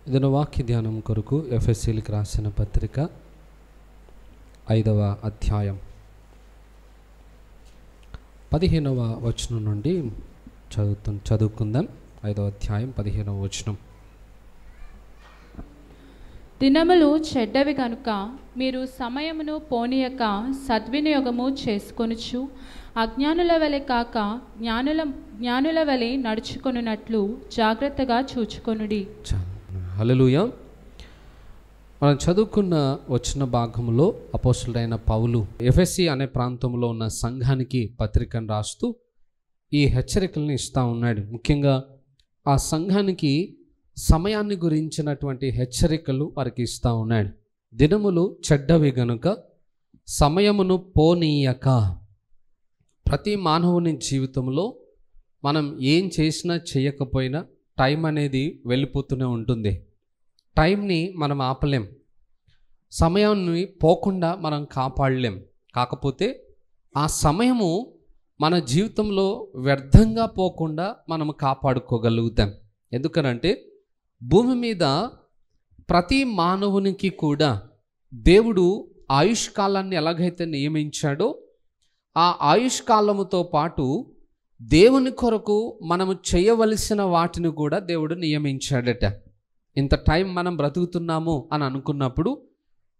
ఇదన వాక్య ధ్యానం కొరకు ఎఫెసీలకు రాసిన పత్రిక 5వ అధ్యాయం 15వ వచనం నుండి చదువుకుందాం. 5వ అధ్యాయం 15వ వచనం. దినములు చెడ్డవి గనుక మీరు సమయమును పోనీయక సద్వినియోగము చేసుకొనుచు అజ్ఞానుల వలె కాక జ్ఞానుల వలె నడుచుకొనున్నట్లు జాగ్రత్తగా చూచుకొనుడి. హల్లెలూయా. మనం చదువుకున్న వచ్చిన భాగంలో అపోస్తలుడైన పౌలు ఎఫెసీ అనే ప్రాంతంలో ఉన్న సంఘానికి పత్రికను రాస్తూ ఈ హెచ్చరికలను ఇస్తూ ఉన్నాడు. ముఖ్యంగా ఆ సంఘానికి సమయాన్ని గురించినటువంటి హెచ్చరికలు వారికి ఇస్తూ ఉన్నాడు. దినములు చెడ్డవి గనుక సమయమును పోనీయక. ప్రతి మానవుని జీవితంలో మనం ఏం చేసినా చేయకపోయినా టైం అనేది వెళ్ళిపోతూనే ఉంటుంది. టైంని మనం ఆపలేం, సమయాన్ని పోకుండా మనం కాపాడలేం. కాకపోతే ఆ సమయము మన జీవితంలో వ్యర్థంగా పోకుండా మనం కాపాడుకోగలుగుతాం. ఎందుకనంటే భూమి మీద ప్రతి మానవునికి కూడా దేవుడు ఆయుష్కాలాన్ని ఎలాగైతే నియమించాడో ఆ ఆయుష్కాలముతో పాటు దేవుని కొరకు మనము చేయవలసిన వాటిని కూడా దేవుడు నియమించాడట. ఇంత టైం మనం బ్రతుకుతున్నాము అని అనుకున్నప్పుడు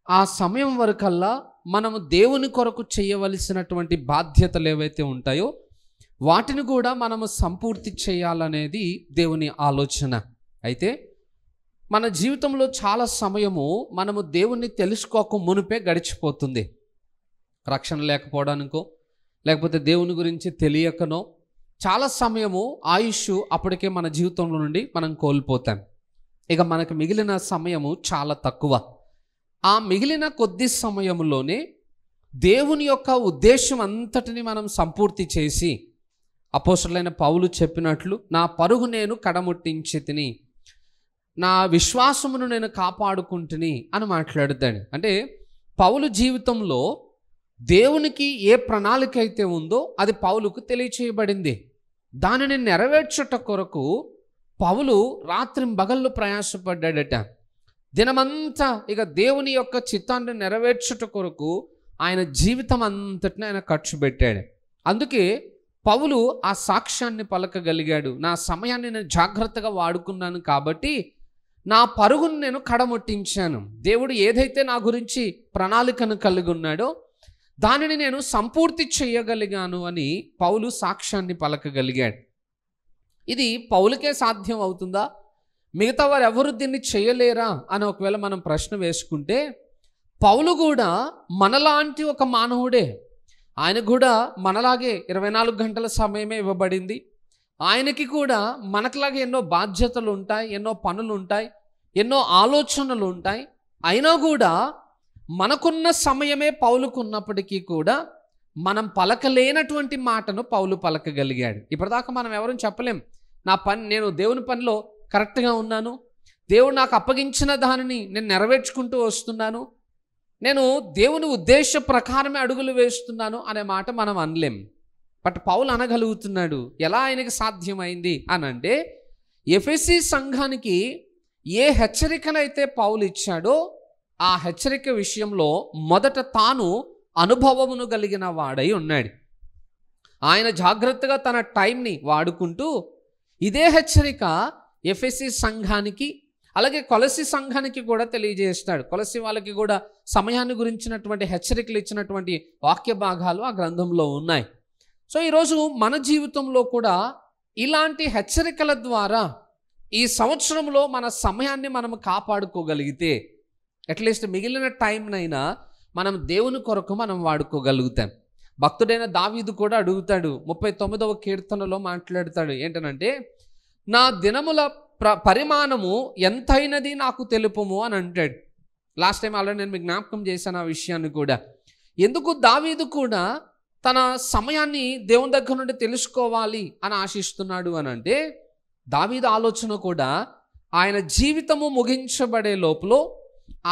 ఆ సమయం వరకల్లా మనము దేవుని కొరకు చేయవలసినటువంటి బాధ్యతలు ఏవైతే ఉంటాయో వాటిని కూడా మనము సంపూర్తి చేయాలనేది దేవుని ఆలోచన. అయితే మన జీవితంలో చాలా సమయము మనము దేవుణ్ణి తెలుసుకోక మునిపే గడిచిపోతుంది. రక్షణ లేకపోవడానికో లేకపోతే దేవుని గురించి తెలియకనో చాలా సమయము ఆయుష్ అప్పటికే మన జీవితంలో నుండి మనం కోల్పోతాం. ఇక మనకు మిగిలిన సమయము చాలా తక్కువ. ఆ మిగిలిన కొద్ది సమయంలోనే దేవుని యొక్క ఉద్దేశం అంతటిని మనం సంపూర్తి చేసి అపోస్తలుడైన పౌలు చెప్పినట్లు నా పరుగు నేను కడముట్టించి తిని నా విశ్వాసమును నేను కాపాడుకుంటుని అని మాట్లాడుతాడు. అంటే పౌలు జీవితంలో దేవునికి ఏ ప్రణాళిక అయితే ఉందో అది పౌలుకు తెలియచేయబడింది. దానిని నెరవేర్చుట కొరకు పౌలు రాత్రింబగళ్ళు ప్రయాసపడ్డాడట. దినమంతా ఇక దేవుని యొక్క చిత్తాన్ని నెరవేర్చుట కొరకు ఆయన జీవితం అంతటిని ఆయన ఖర్చు పెట్టాడు. అందుకే పౌలు ఆ సాక్ష్యాన్ని పలకగలిగాడు. నా సమయాన్ని నేను జాగ్రత్తగా వాడుకున్నాను కాబట్టి నా పరుగును నేను కడముట్టించాను. దేవుడు ఏదైతే నా గురించి ప్రణాళికను కలిగి ఉన్నాడో దానిని నేను సంపూర్తి చేయగలిగాను అని పౌలు సాక్ష్యాన్ని పలకగలిగాడు. ఇది పౌలుకే సాధ్యం అవుతుందా, మిగతా వారు ఎవరు దీన్ని చేయలేరా అని ఒకవేళ మనం ప్రశ్న వేసుకుంటే పౌలు కూడా మనలాంటి ఒక మానవుడే. ఆయన కూడా మనలాగే 24 గంటల సమయమే ఇవ్వబడింది. ఆయనకి కూడా మనకులాగే ఎన్నో బాధ్యతలు ఉంటాయి, ఎన్నో పనులు ఉంటాయి, ఎన్నో ఆలోచనలు ఉంటాయి. అయినా కూడా మనకున్న సమయమే పౌలుకున్నప్పటికీ కూడా మనం పలకలేనటువంటి మాటను పౌలు పలకగలిగాడు. ఇప్పటిదాకా మనం ఎవరూ చెప్పలేం నేను దేవుని పనిలో కరెక్ట్గా ఉన్నాను, దేవుడు నాకు అప్పగించిన దానిని నేను నెరవేర్చుకుంటూ వస్తున్నాను, నేను దేవుని ఉద్దేశ ప్రకారమే అడుగులు వేస్తున్నాను అనే మాట మనం అనలేం. బట్ పౌలు అనగలుగుతున్నాడు. ఎలా ఆయనకి సాధ్యమైంది అని అంటే ఎఫెసీ సంఘానికి ఏ హెచ్చరికనైతే పౌలు ఇచ్చాడో ఆ హెచ్చరిక విషయంలో మొదట తాను అనుభవమును కలిగిన వాడై ఉన్నాడు. ఆయన జాగ్రత్తగా తన టైంని వాడుకుంటూ ఇదే హెచ్చరిక ఎఫెసీ సంఘానికి అలాగే కొలసి సంఘానికి కూడా తెలియజేస్తాడు. కొలసి వాళ్ళకి కూడా సమయాన్ని గురించినటువంటి హెచ్చరికలు ఇచ్చినటువంటి వాక్య భాగాలు ఆ గ్రంథంలో ఉన్నాయి. సో ఈరోజు మన జీవితంలో కూడా ఇలాంటి హెచ్చరికల ద్వారా ఈ సంవత్సరంలో మన సమయాన్ని మనం కాపాడుకోగలిగితే అట్లీస్ట్ మిగిలిన టైంనైనా మనం దేవుని కొరకు మనం వాడుకోగలుగుతాం. భక్తుడైన దావీదు కూడా అడుగుతాడు. 39వ కీర్తనలో మాట్లాడతాడు. ఏంటనంటే నా దినముల పరిమాణము ఎంతైనది నాకు తెలుపుము అని అంటాడు. లాస్ట్ టైం ఆల్రెడీ నేను మీకు జ్ఞాపకం చేశాను ఆ విషయాన్ని కూడా. ఎందుకు దావీదు కూడా తన సమయాన్ని దేవుని దగ్గర నుండి తెలుసుకోవాలి అని ఆశిస్తున్నాడు అని అంటే దావీదు ఆలోచన కూడా ఆయన జీవితము ముగించబడే లోపల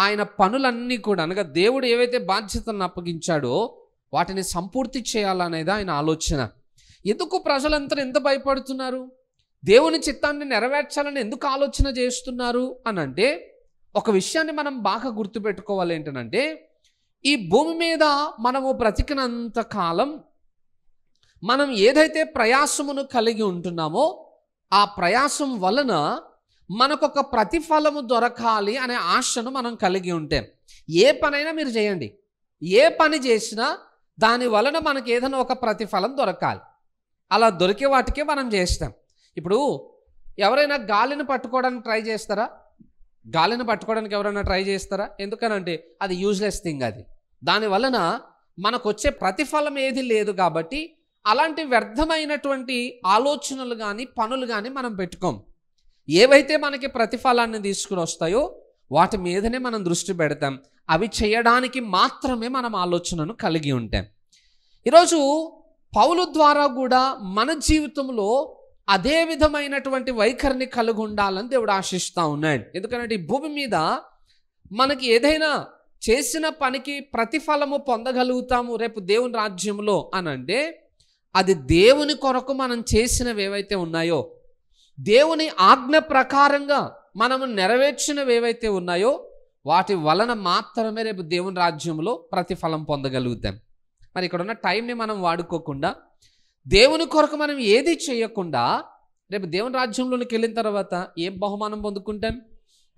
ఆయన పనులన్నీ కూడా అనగా దేవుడు ఏవైతే బాధ్యతలను అప్పగించాడో వాటిని సంపూర్తి చేయాలనేది ఆయన ఆలోచన. ఎందుకు ప్రజలంతా ఎంత భయపడుతున్నారు? దేవుని చిత్తాన్ని నెరవేర్చాలని ఎందుకు ఆలోచన చేస్తున్నారు అని అంటే, ఒక విషయాన్ని మనం బాగా గుర్తుపెట్టుకోవాలి. ఏంటంటే, ఈ భూమి మీద మనము బ్రతికినంత కాలం మనం ఏదైతే ప్రయాసమును కలిగి ఉంటున్నామో ఆ ప్రయాసం వలన మనకొక ప్రతిఫలము దొరకాలి అనే ఆశను మనం కలిగి ఉంటే, ఏ పనైనా మీరు చేయండి, ఏ పని చేసినా దాని వలన మనకి ఏదైనా ఒక ప్రతిఫలం దొరకాలి. అలా దొరికే వాటికే మనం చేస్తాం. ఇప్పుడు ఎవరైనా గాలిని పట్టుకోవడానికి ట్రై చేస్తారా? గాలిని పట్టుకోవడానికి ఎవరైనా ట్రై చేస్తారా? ఎందుకనంటే అది యూజ్లెస్ థింగ్. అది దాని వలన మనకు వచ్చే ప్రతిఫలం ఏది లేదు. కాబట్టి అలాంటి వ్యర్థమైనటువంటి ఆలోచనలు కానీ పనులు కానీ మనం పెట్టుకోం. ఏవైతే మనకి ప్రతిఫలాన్ని తీసుకుని వస్తాయో వాటి మీదనే మనం దృష్టి పెడతాం. అవి చేయడానికి మాత్రమే మనం ఆలోచనను కలిగి ఉంటాం. ఈరోజు పౌలు ద్వారా కూడా మన జీవితంలో అదే విధమైనటువంటి వైఖరిని కలిగి ఉండాలని దేవుడు ఆశిస్తూ ఉన్నాడు. ఎందుకంటే ఈ భూమి మీద మనకి ఏదైనా చేసిన పనికి ప్రతిఫలము పొందగలుగుతాము రేపు దేవుని రాజ్యంలో అని అంటే, అది దేవుని కొరకు మనం చేసినవి ఏవైతే ఉన్నాయో, దేవుని ఆజ్ఞ ప్రకారంగా మనము నెరవేర్చినవి ఏవైతే ఉన్నాయో వాటి వలన మాత్రమే రేపు దేవుని రాజ్యంలో ప్రతిఫలం పొందగలుగుతాం. మరి ఇక్కడ ఉన్న టైంని మనం వాడుకోకుండా, దేవుని కొరకు మనం ఏది చేయకుండా రేపు దేవుని రాజ్యంలోనికి వెళ్ళిన తర్వాత ఏం బహుమానం పొందుకుంటాం?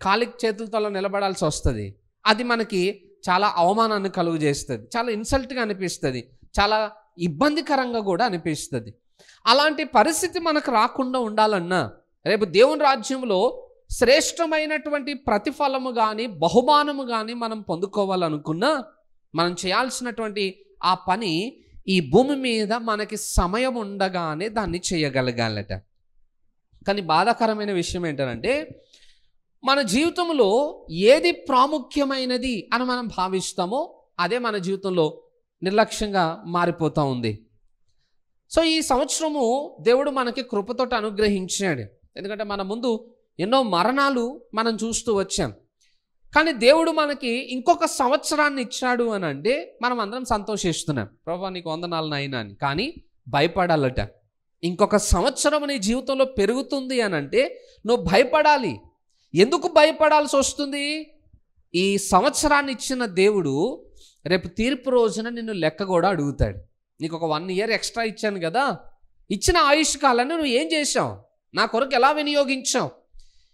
ఖాళీ చేతులతో నిలబడాల్సి వస్తుంది. అది మనకి చాలా అవమానాన్ని కలుగు చేస్తుంది, చాలా ఇన్సల్ట్గా అనిపిస్తుంది, చాలా ఇబ్బందికరంగా కూడా అనిపిస్తుంది. అలాంటి పరిస్థితి మనకు రాకుండా ఉండాలన్నా, రేపు దేవుని రాజ్యంలో శ్రేష్టమైనటువంటి ప్రతిఫలము కానీ బహుమానము కానీ మనం పొందుకోవాలనుకున్నా, మనం చేయాల్సినటువంటి ఆ పని ఈ భూమి మీద మనకి సమయం ఉండగానే దాన్ని చేయగలగాలట. కానీ బాధాకరమైన విషయం ఏంటంటే, మన జీవితంలో ఏది ప్రాముఖ్యమైనది అని మనం భావిస్తామో అదే మన జీవితంలో నిర్లక్ష్యంగా మారిపోతూ ఉంది. సో ఈ సంవత్సరము దేవుడు మనకి కృపతోటి అనుగ్రహించాడు. ఎందుకంటే మన ముందు ఎన్నో మరణాలు మనం చూస్తూ వచ్చాం. కానీ దేవుడు మనకి ఇంకొక సంవత్సరాన్ని ఇచ్చాడు అని అంటే మనం అందరం సంతోషిస్తున్నాం. ప్రభువా నీకు వందనాలు నాయనా అని. కానీ భయపడాలట. ఇంకొక సంవత్సరం నీ జీవితంలో పెరుగుతుంది అని అంటే నువ్వు భయపడాలి. ఎందుకు భయపడాల్సి వస్తుంది? ఈ సంవత్సరాన్ని ఇచ్చిన దేవుడు రేపు తీర్పు రోజున నిన్ను లెక్క కూడా అడుగుతాడు. నీకు ఒక 1 year ఎక్స్ట్రా ఇచ్చాను కదా, ఇచ్చిన ఆయుష్ కాలాన్ని నువ్వు ఏం చేశావు? నా కొరకు ఎలా వినియోగించావు?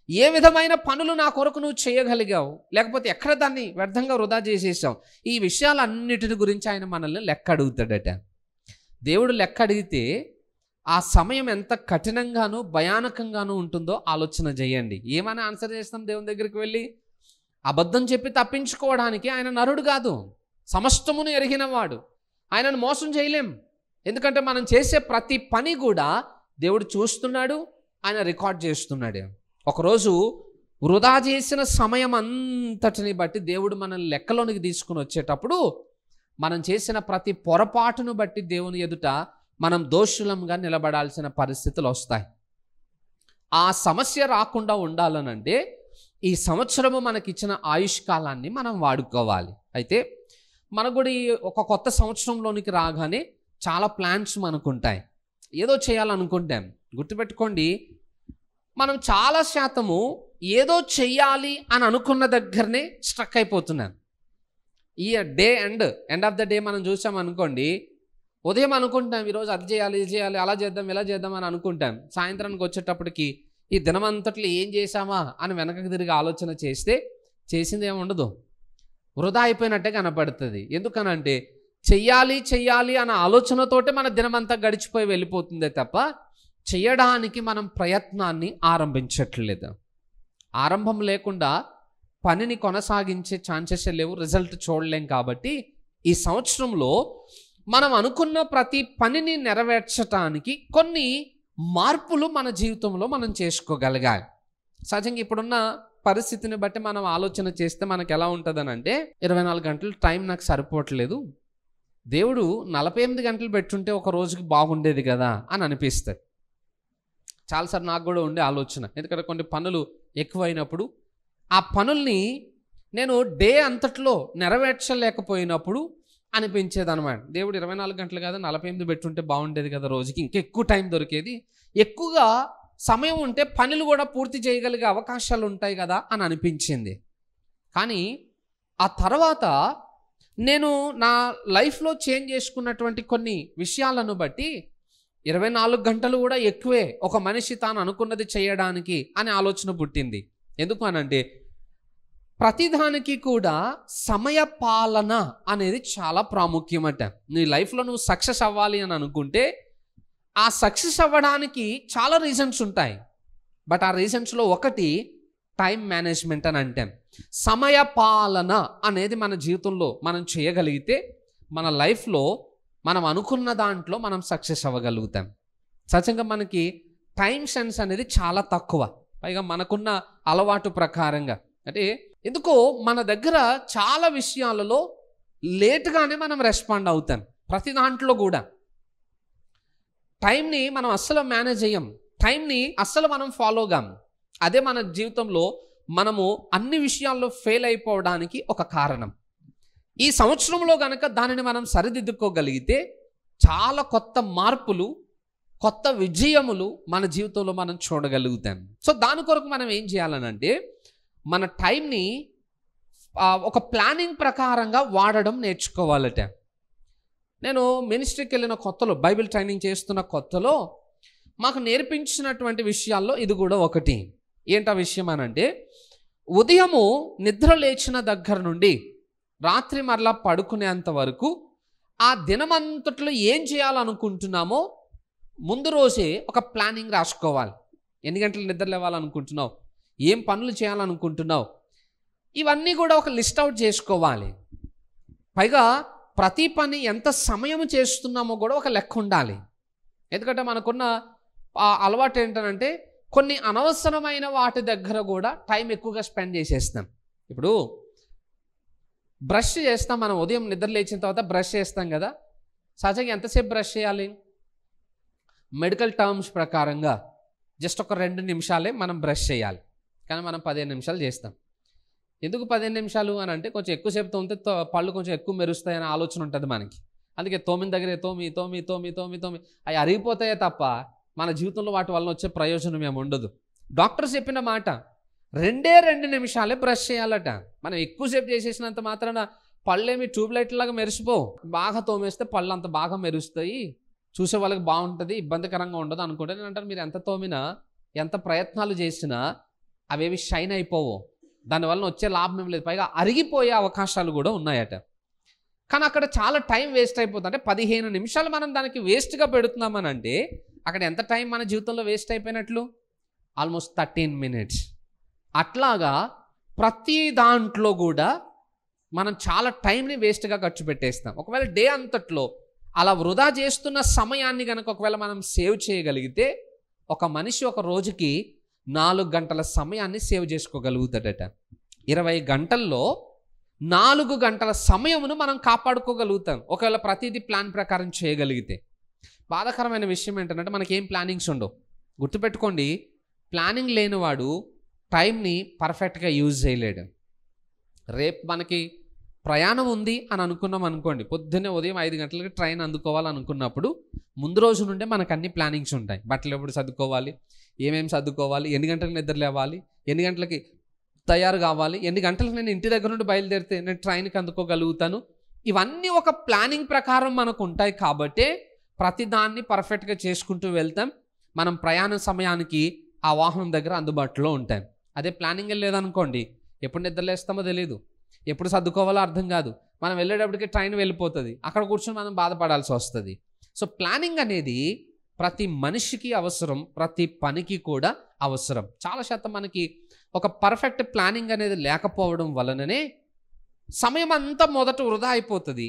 ఏ విధమైన పనులు నా కొరకు నువ్వు చేయగలిగావు? లేకపోతే ఎక్కడ దాన్ని వ్యర్థంగా వృధా చేసేసావు? ఈ విషయాలన్నిటి గురించి ఆయన మనల్ని లెక్క అడుగుతాడట. దేవుడు లెక్క అడిగితే ఆ సమయం ఎంత కఠినంగానూ భయానకంగానూ ఉంటుందో ఆలోచన చేయండి. ఏమైనా ఆన్సర్ చేస్తాం దేవుని దగ్గరికి వెళ్ళి? అబద్ధం చెప్పి తప్పించుకోవడానికి ఆయన నరుడు కాదు, సమస్తమును ఎరిగినవాడు. ఆయనను మోసం చేయలేం. ఎందుకంటే మనం చేసే ప్రతి పని కూడా దేవుడు చూస్తున్నాడు, ఆయన రికార్డ్ చేస్తున్నాడు. ఒకరోజు వృధా చేసిన సమయం అంతటిని బట్టి దేవుడు మనల్ని లెక్కలోనికి తీసుకుని వచ్చేటప్పుడు మనం చేసిన ప్రతి పొరపాటును బట్టి దేవుని ఎదుట మనం దోషులంగా నిలబడాల్సిన పరిస్థితులు వస్తాయి. ఆ సమస్య రాకుండా ఉండాలనంటే ఈ సంవత్సరము మనకిచ్చిన ఆయుష్ కాలాన్ని మనం వాడుకోవాలి. అయితే మనకు కూడా ఒక కొత్త సంవత్సరంలోనికి రాగానే చాలా ప్లాన్స్ మనకుంటాయి, ఏదో చేయాలనుకుంటాం. గుర్తుపెట్టుకోండి, మనం చాలా శాతము ఏదో చెయ్యాలి అని అనుకున్న దగ్గరనే స్ట్రక్ అయిపోతున్నాం. ఈ ఎండ్ ఆఫ్ ద డే మనం చూసామనుకోండి, ఉదయం అనుకుంటాం ఈరోజు అది చేయాలి, ఇది చేయాలి, అలా చేద్దాం, ఇలా చేద్దాం అని అనుకుంటాం. సాయంత్రానికి వచ్చేటప్పటికి ఈ దినమంతట్లో ఏం చేశామా అని వెనకకి తిరిగి ఆలోచన చేస్తే చేసింది ఏముండదు, వృధా అయిపోయినట్టే కనపడుతుంది. ఎందుకనంటే చెయ్యాలి అన్న ఆలోచనతోటే మన దినమంతా గడిచిపోయి వెళ్ళిపోతుందే తప్ప చేయడానికి మనం ప్రయత్నాన్ని ఆరంభించట్లేదు. ఆరంభం లేకుండా పనిని కొనసాగించే ఛాన్సెస్ లేవు, రిజల్ట్ చూడలేం. కాబట్టి ఈ సంవత్సరంలో మనం అనుకున్న ప్రతి పనిని నెరవేర్చడానికి కొన్ని మార్పులు మన జీవితంలో మనం చేసుకోగలగాలి. సహజంగా ఇప్పుడున్న పరిస్థితిని బట్టి మనం ఆలోచన చేస్తే మనకు ఎలా ఉంటుందని అంటే, 24 గంటలు టైం నాకు సరిపోవట్లేదు, దేవుడు 48 గంటలు పెట్టుంటే ఒక రోజుకి బాగుండేది కదా అని అనిపిస్తుంది. చాలాసార్లు నాకు కూడా ఉండే ఆలోచన. ఎందుకంటే కొన్ని పనులు ఎక్కువైనప్పుడు ఆ పనుల్ని నేను డే అంతట్లో నెరవేర్చలేకపోయినప్పుడు అనిపించేది అనమాట. దేవుడు 24 గంటలు కదా 48 పెట్టుంటే బాగుండేది కదా, రోజుకి ఇంకెక్కువ టైం దొరికేది, ఎక్కువగా సమయం ఉంటే పనులు కూడా పూర్తి చేయగలిగే అవకాశాలు ఉంటాయి కదా అని అనిపించింది. కానీ ఆ తర్వాత నేను నా లైఫ్లో చేంజ్ చేసుకున్నటువంటి కొన్ని విషయాలను బట్టి 24 గంటలు కూడా ఎక్కువే ఒక మనిషి తాను అనుకున్నది చేయడానికి అనే ఆలోచన పుట్టింది. ఎందుకు అనంటే ప్రతిదానికి కూడా సమయ పాలన అనేది చాలా ప్రాముఖ్యమట. నీ లైఫ్లో నువ్వు సక్సెస్ అవ్వాలి అని అనుకుంటే ఆ సక్సెస్ అవ్వడానికి చాలా రీజన్స్ ఉంటాయి. బట్ ఆ రీజన్స్లో ఒకటి టైం మేనేజ్మెంట్ అని అంటాం. సమయ పాలన అనేది మన జీవితంలో మనం చేయగలిగితే మన లైఫ్లో మనం అనుకున్న దాంట్లో మనం సక్సెస్ అవ్వగలుగుతాం. సహజంగా మనకి టైం సెన్స్ అనేది చాలా తక్కువ, పైగా మనకున్న అలవాటు ప్రకారంగా. అంటే ఎందుకో మన దగ్గర చాలా విషయాలలో లేట్గానే మనం రెస్పాండ్ అవుతాం. ప్రతి దాంట్లో కూడా టైంని మనం అస్సలు మేనేజ్ అయ్యాం, టైంని అస్సలు మనం ఫాలో కాం. అదే మన జీవితంలో మనము అన్ని విషయాల్లో ఫెయిల్ అయిపోవడానికి ఒక కారణం. ఈ సంవత్సరంలో కనుక దానిని మనం సరిదిద్దుకోగలిగితే చాలా కొత్త మార్పులు, కొత్త విజయములు మన జీవితంలో మనం చూడగలుగుతాం. సో దాని కొరకు మనం ఏం చేయాలనంటే మన టైంని ఒక ప్లానింగ్ ప్రకారంగా వాడడం నేర్చుకోవాలట. నేను మినిస్ట్రీకి వెళ్ళిన కొత్తలో, బైబిల్ ట్రైనింగ్ చేస్తున్న కొత్తలో మాకు నేర్పించినటువంటి విషయాల్లో ఇది కూడా ఒకటి. ఏంటా విషయం అనంటే ఉదయము నిద్ర లేచిన దగ్గర నుండి రాత్రి మరలా పడుకునేంత వరకు ఆ దినమంతట్లో ఏం చేయాలనుకుంటున్నామో ముందు రోజే ఒక ప్లానింగ్ రాసుకోవాలి. ఎన్ని గంటలు నిద్ర లేవాలనుకుంటున్నావు, ఏం పనులు చేయాలనుకుంటున్నావు, ఇవన్నీ కూడా ఒక లిస్ట్ అవుట్ చేసుకోవాలి. పైగా ప్రతి పని ఎంత సమయం చేస్తున్నామో కూడా ఒక లెక్క ఉండాలి. ఎందుకంటే మనకున్న అలవాటు ఏంటంటే కొన్ని అనవసరమైన వాటి దగ్గర కూడా టైం ఎక్కువగా స్పెండ్ చేసేస్తాం. ఇప్పుడు బ్రష్ చేస్తాం, మనం ఉదయం నిద్ర లేచిన తర్వాత బ్రష్ చేస్తాం కదా. సహజంగా ఎంతసేపు బ్రష్ చేయాలి? మెడికల్ టర్మ్స్ ప్రకారంగా జస్ట్ ఒక 2 నిమిషాలే మనం బ్రష్ చేయాలి. కానీ మనం 15 నిమిషాలు చేస్తాం. ఎందుకు 15 నిమిషాలు అని అంటే కొంచెం ఎక్కువసేపు తోమితే పళ్ళు కొంచెం ఎక్కువ మెరుస్తాయనే ఆలోచన ఉంటుంది మనకి. అందుకే తోమిన దగ్గరే తోమి అవి అరిగిపోతాయే తప్ప మన జీవితంలో వాటి వల్ల వచ్చే ప్రయోజనం ఏమి ఉండదు. డాక్టర్స్ చెప్పిన మాట 2 నిమిషాలే బ్రష్ చేయాలట. మనం ఎక్కువసేపు చేసేసినంత మాత్రాన పళ్ళేమి ట్యూబ్లైట్ లాగా మెరిసిపోవు. బాగా తోమేస్తే పళ్ళు అంత బాగా మెరుస్తాయి, చూసే వాళ్ళకి బాగుంటుంది, ఇబ్బందికరంగా ఉండదు అనుకుంటే నేను అంటాను, మీరు ఎంత తోమినా ఎంత ప్రయత్నాలు చేసినా అవేవి షైన్ అయిపోవు, దానివల్ల వచ్చే లాభం ఏం లేదు, పైగా అరిగిపోయే అవకాశాలు కూడా ఉన్నాయట. కానీ అక్కడ చాలా టైం వేస్ట్ అయిపోతుంది. అంటే 15 నిమిషాలు మనం దానికి వేస్ట్గా పెడుతున్నామని అంటే అక్కడ ఎంత టైం మన జీవితంలో వేస్ట్ అయిపోయినట్లు? Almost 13 minutes. అట్లాగా ప్రతి దాంట్లో కూడా మనం చాలా టైంని వేస్ట్గా ఖర్చు పెట్టేస్తాం. ఒకవేళ డే అంతట్లో అలా వృధా చేస్తున్న సమయాన్ని కనుక ఒకవేళ మనం సేవ్ చేయగలిగితే ఒక మనిషి ఒక రోజుకి 4 గంటల సమయాన్ని సేవ్ చేసుకోగలుగుతాడట. 20 గంటల్లో 4 గంటల సమయమును మనం కాపాడుకోగలుగుతాం ఒకవేళ ప్రతిదీ ప్లాన్ ప్రకారం చేయగలిగితే. బాధాకరమైన విషయం ఏంటంటే మనకేం ప్లానింగ్స్ ఉండవు. గుర్తుపెట్టుకోండి, ప్లానింగ్ లేనివాడు టైంని పర్ఫెక్ట్గా యూజ్ చేయలేడు. రేపు మనకి ప్రయాణం ఉంది అని అనుకున్నాం అనుకోండి, పొద్దున్నే ఉదయం 5 గంటలకి ట్రైన్ అందుకోవాలనుకున్నప్పుడు ముందు రోజు నుండే మనకు అన్ని ప్లానింగ్స్ ఉంటాయి. బట్టలు ఎప్పుడు సర్దుకోవాలి, ఏమేమి సర్దుకోవాలి, ఎన్ని గంటలకు నిద్ర లేవాలి, ఎన్ని గంటలకి తయారు కావాలి, ఎన్ని గంటలకు నేను ఇంటి దగ్గర నుండి బయలుదేరితే నేను ట్రైన్కి అందుకోగలుగుతాను. ఇవన్నీ ఒక ప్లానింగ్ ప్రకారం మనకు ఉంటాయి కాబట్టే ప్రతిదాన్ని పర్ఫెక్ట్గా చేసుకుంటూ వెళ్తాం. మనం ప్రయాణ సమయానికి ఆ వాహనం దగ్గర అందుబాటులో ఉంటాం. అదే ప్లానింగ్ లేదనుకోండి, ఎప్పుడు నిద్రలేస్తామో తెలియదు, ఎప్పుడు సర్దుకోవాలో అర్థం కాదు, మనం వెళ్ళేటప్పటికి ట్రైన్ వెళ్ళిపోతుంది, అక్కడ కూర్చొని మనం బాధపడాల్సి వస్తుంది. సో ప్లానింగ్ అనేది ప్రతి మనిషికి అవసరం, ప్రతి పనికి కూడా అవసరం. చాలా శాతం మనకి ఒక పర్ఫెక్ట్ ప్లానింగ్ అనేది లేకపోవడం వలననే సమయం అంతా మొదట వృధా అయిపోతుంది.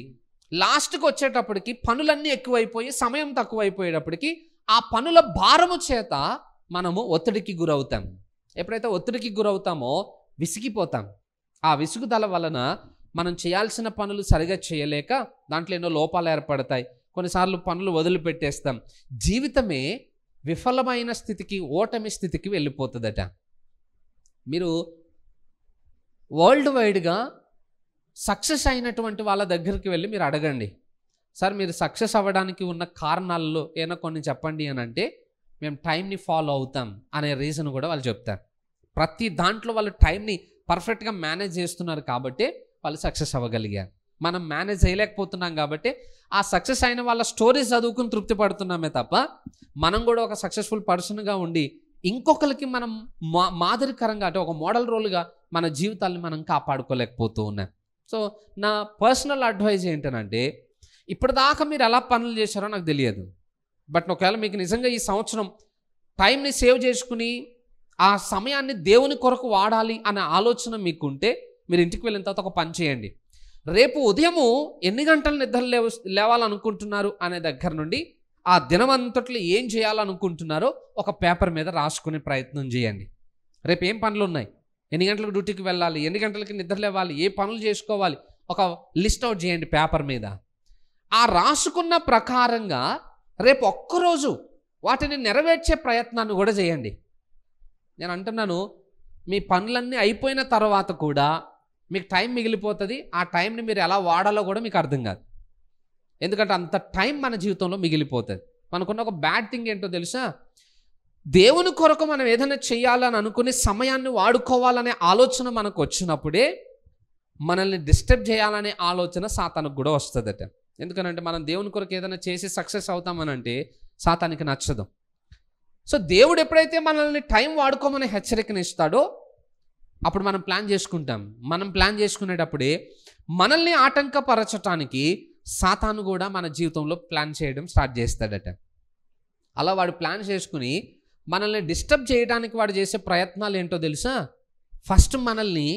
లాస్ట్కి వచ్చేటప్పటికి పనులన్నీ ఎక్కువైపోయి సమయం తక్కువైపోయేటప్పటికి ఆ పనుల భారము చేత మనము ఒత్తిడికి గురవుతాం. ఎప్పుడైతే ఒత్తిడికి గురవుతామో విసిగిపోతాం. ఆ విసుగుదల వలన మనం చేయాల్సిన పనులు సరిగా చేయలేక దాంట్లో ఎన్నో లోపాలు ఏర్పడతాయి. కొన్నిసార్లు పనులు వదిలిపెట్టేస్తాం. జీవితమే విఫలమైన స్థితికి, ఓటమి స్థితికి వెళ్ళిపోతుందట. మీరు వరల్డ్ వైడ్గా సక్సెస్ అయినటువంటి వాళ్ళ దగ్గరికి వెళ్ళి మీరు అడగండి, సార్ మీరు సక్సెస్ అవ్వడానికి ఉన్న కారణాలలో ఏమైనా కొన్ని చెప్పండి అని అంటే మేము టైంని ఫాలో అవుతాం అనే రీజన్ కూడా వాళ్ళు చెప్తారు. ప్రతి దాంట్లో వాళ్ళు టైంని పర్ఫెక్ట్గా మేనేజ్ చేస్తున్నారు కాబట్టి వాళ్ళు సక్సెస్ అవ్వగలిగారు. మనం మేనేజ్ చేయలేకపోతున్నాం కాబట్టి ఆ సక్సెస్ అయిన వాళ్ళ స్టోరీస్ చదువుకుని తృప్తి పడుతున్నామే తప్ప మనం కూడా ఒక సక్సెస్ఫుల్ పర్సన్గా ఉండి ఇంకొకరికి మనం మాదిరికరంగా అంటే ఒక మోడల్ రోల్గా మన జీవితాన్ని మనం కాపాడుకోలేకపోతూ ఉన్నాం. సో నా పర్సనల్ అడ్వైజ్ ఏంటంటే, ఇప్పటిదాకా మీరు ఎలా పనులు చేశారో నాకు తెలియదు, బట్ ఒకవేళ మీకు నిజంగా ఈ సంవత్సరం టైంని సేవ్ చేసుకుని ఆ సమయాన్ని దేవుని కొరకు వాడాలి అనే ఆలోచన మీకుంటే మీరు ఇంటికి వెళ్ళిన తర్వాత ఒక పని చేయండి. రేపు ఉదయము ఎన్ని గంటలు నిద్ర లేవాలనుకుంటున్నారు అనే దగ్గర నుండి ఆ దినమంతట్లో ఏం చేయాలనుకుంటున్నారో ఒక పేపర్ మీద రాసుకునే ప్రయత్నం చేయండి. రేపు ఏం పనులు ఉన్నాయి, ఎన్ని గంటలకు డ్యూటీకి వెళ్ళాలి, ఎన్ని గంటలకి నిద్ర లేవాలి, ఏ పనులు చేసుకోవాలి, ఒక లిస్ట్ అవుట్ చేయండి పేపర్ మీద. ఆ రాసుకున్న ప్రకారంగా రేపు ఒక్కరోజు వాటిని నెరవేర్చే ప్రయత్నాన్ని కూడా చేయండి. నేను అంటున్నాను, మీ పనులన్నీ అయిపోయిన తర్వాత కూడా మీకు టైం మిగిలిపోతుంది. ఆ టైంని మీరు ఎలా వాడాలో కూడా మీకు అర్థం కాదు. ఎందుకంటే అంత టైం మన జీవితంలో మిగిలిపోతుంది. మనకున్న ఒక బ్యాడ్ థింగ్ ఏంటో తెలుసా, దేవుని కొరకు మనం ఏదైనా చేయాలని అనుకుని సమయాన్ని వాడుకోవాలనే ఆలోచన మనకు వచ్చినప్పుడే మనల్ని డిస్టర్బ్ చేయాలనే ఆలోచన సాతానుకు కూడా వస్తుందట. ఎందుకనంటే మనం దేవుని కొరకు ఏదైనా చేసి సక్సెస్ అవుతామనంటే సాతానికి నచ్చదు. సో దేవుడు ఎప్పుడైతే మనల్ని టైం వాడుకోమని హెచ్చరికనిస్తాడో అప్పుడు మనం ప్లాన్ చేసుకుంటాం. మనం ప్లాన్ చేసుకునేటప్పుడే మనల్ని ఆటంకపరచటానికి సాతాను కూడా మన జీవితంలో ప్లాన్ చేయడం స్టార్ట్ చేస్తాడట. అలా వాడు ప్లాన్ చేసుకుని మనల్ని డిస్టర్బ్ చేయడానికి వాడు చేసే ప్రయత్నాలు ఏంటో తెలుసా, ఫస్ట్ మనల్ని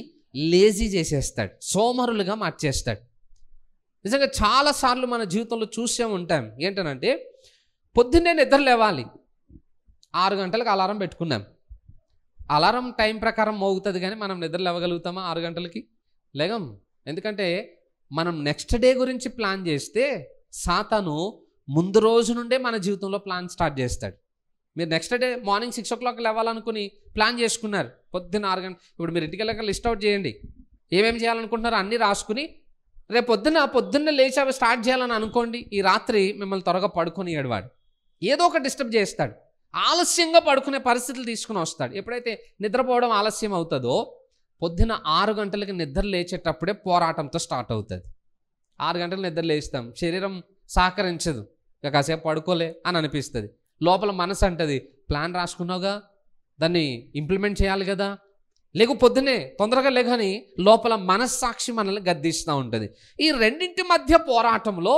లేజీ చేసేస్తాడు, సోమరులుగా మార్చేస్తాడు. నిజంగా చాలాసార్లు మన జీవితంలో చూసే ఉంటాం. ఏంటనంటే పొద్దున్నే నిద్ర లేవాలి, 6 గంటలకు అలారం పెట్టుకున్నాం. అలారం టైం ప్రకారం మోగుతుంది కానీ మనం నిద్ర లేవగలుగుతామా 6 గంటలకి? లేగం. ఎందుకంటే మనం నెక్స్ట్ డే గురించి ప్లాన్ చేస్తే సాతాను ముందు రోజు నుండే మన జీవితంలో ప్లాన్ స్టార్ట్ చేస్తాడు. మీరు నెక్స్ట్ డే మార్నింగ్ 6 o'clock లేవాలనుకుని ప్లాన్ చేసుకున్నారు, పొద్దున్న 6 గంటలు. ఇప్పుడు మీరు ఇంటికి వెళ్ళాక లిస్ట్ అవుట్ చేయండి, ఏమేమి చేయాలనుకుంటున్నారో అన్నీ రాసుకుని రేపు పొద్దున్న లేచి అవి స్టార్ట్ చేయాలని అనుకోండి. ఈ రాత్రి మిమ్మల్ని త్వరగా పడుకొని ఏడవాడు, ఏదో ఒక డిస్టర్బ్ చేస్తాడు, ఆలస్యంగా పడుకునే పరిస్థితులు తీసుకుని వస్తాడు. ఎప్పుడైతే నిద్రపోవడం ఆలస్యం అవుతుందో పొద్దున్న 6 గంటలకి నిద్ర లేచేటప్పుడే పోరాటంతో స్టార్ట్ అవుతుంది. 6 గంటలకు నిద్ర లేస్తాం, శరీరం సహకరించదు, ఇక కాసేపు పడుకోలే అని అనిపిస్తుంది. లోపల మనసు అంటది, ప్లాన్ రాసుకున్నావుగా, దాన్ని ఇంప్లిమెంట్ చేయాలి కదా, లేకు పొద్దునే తొందరగా లేకని లోపల మనస్సాక్షి మనల్ని గద్దిస్తూ ఉంటుంది. ఈ రెండింటి మధ్య పోరాటంలో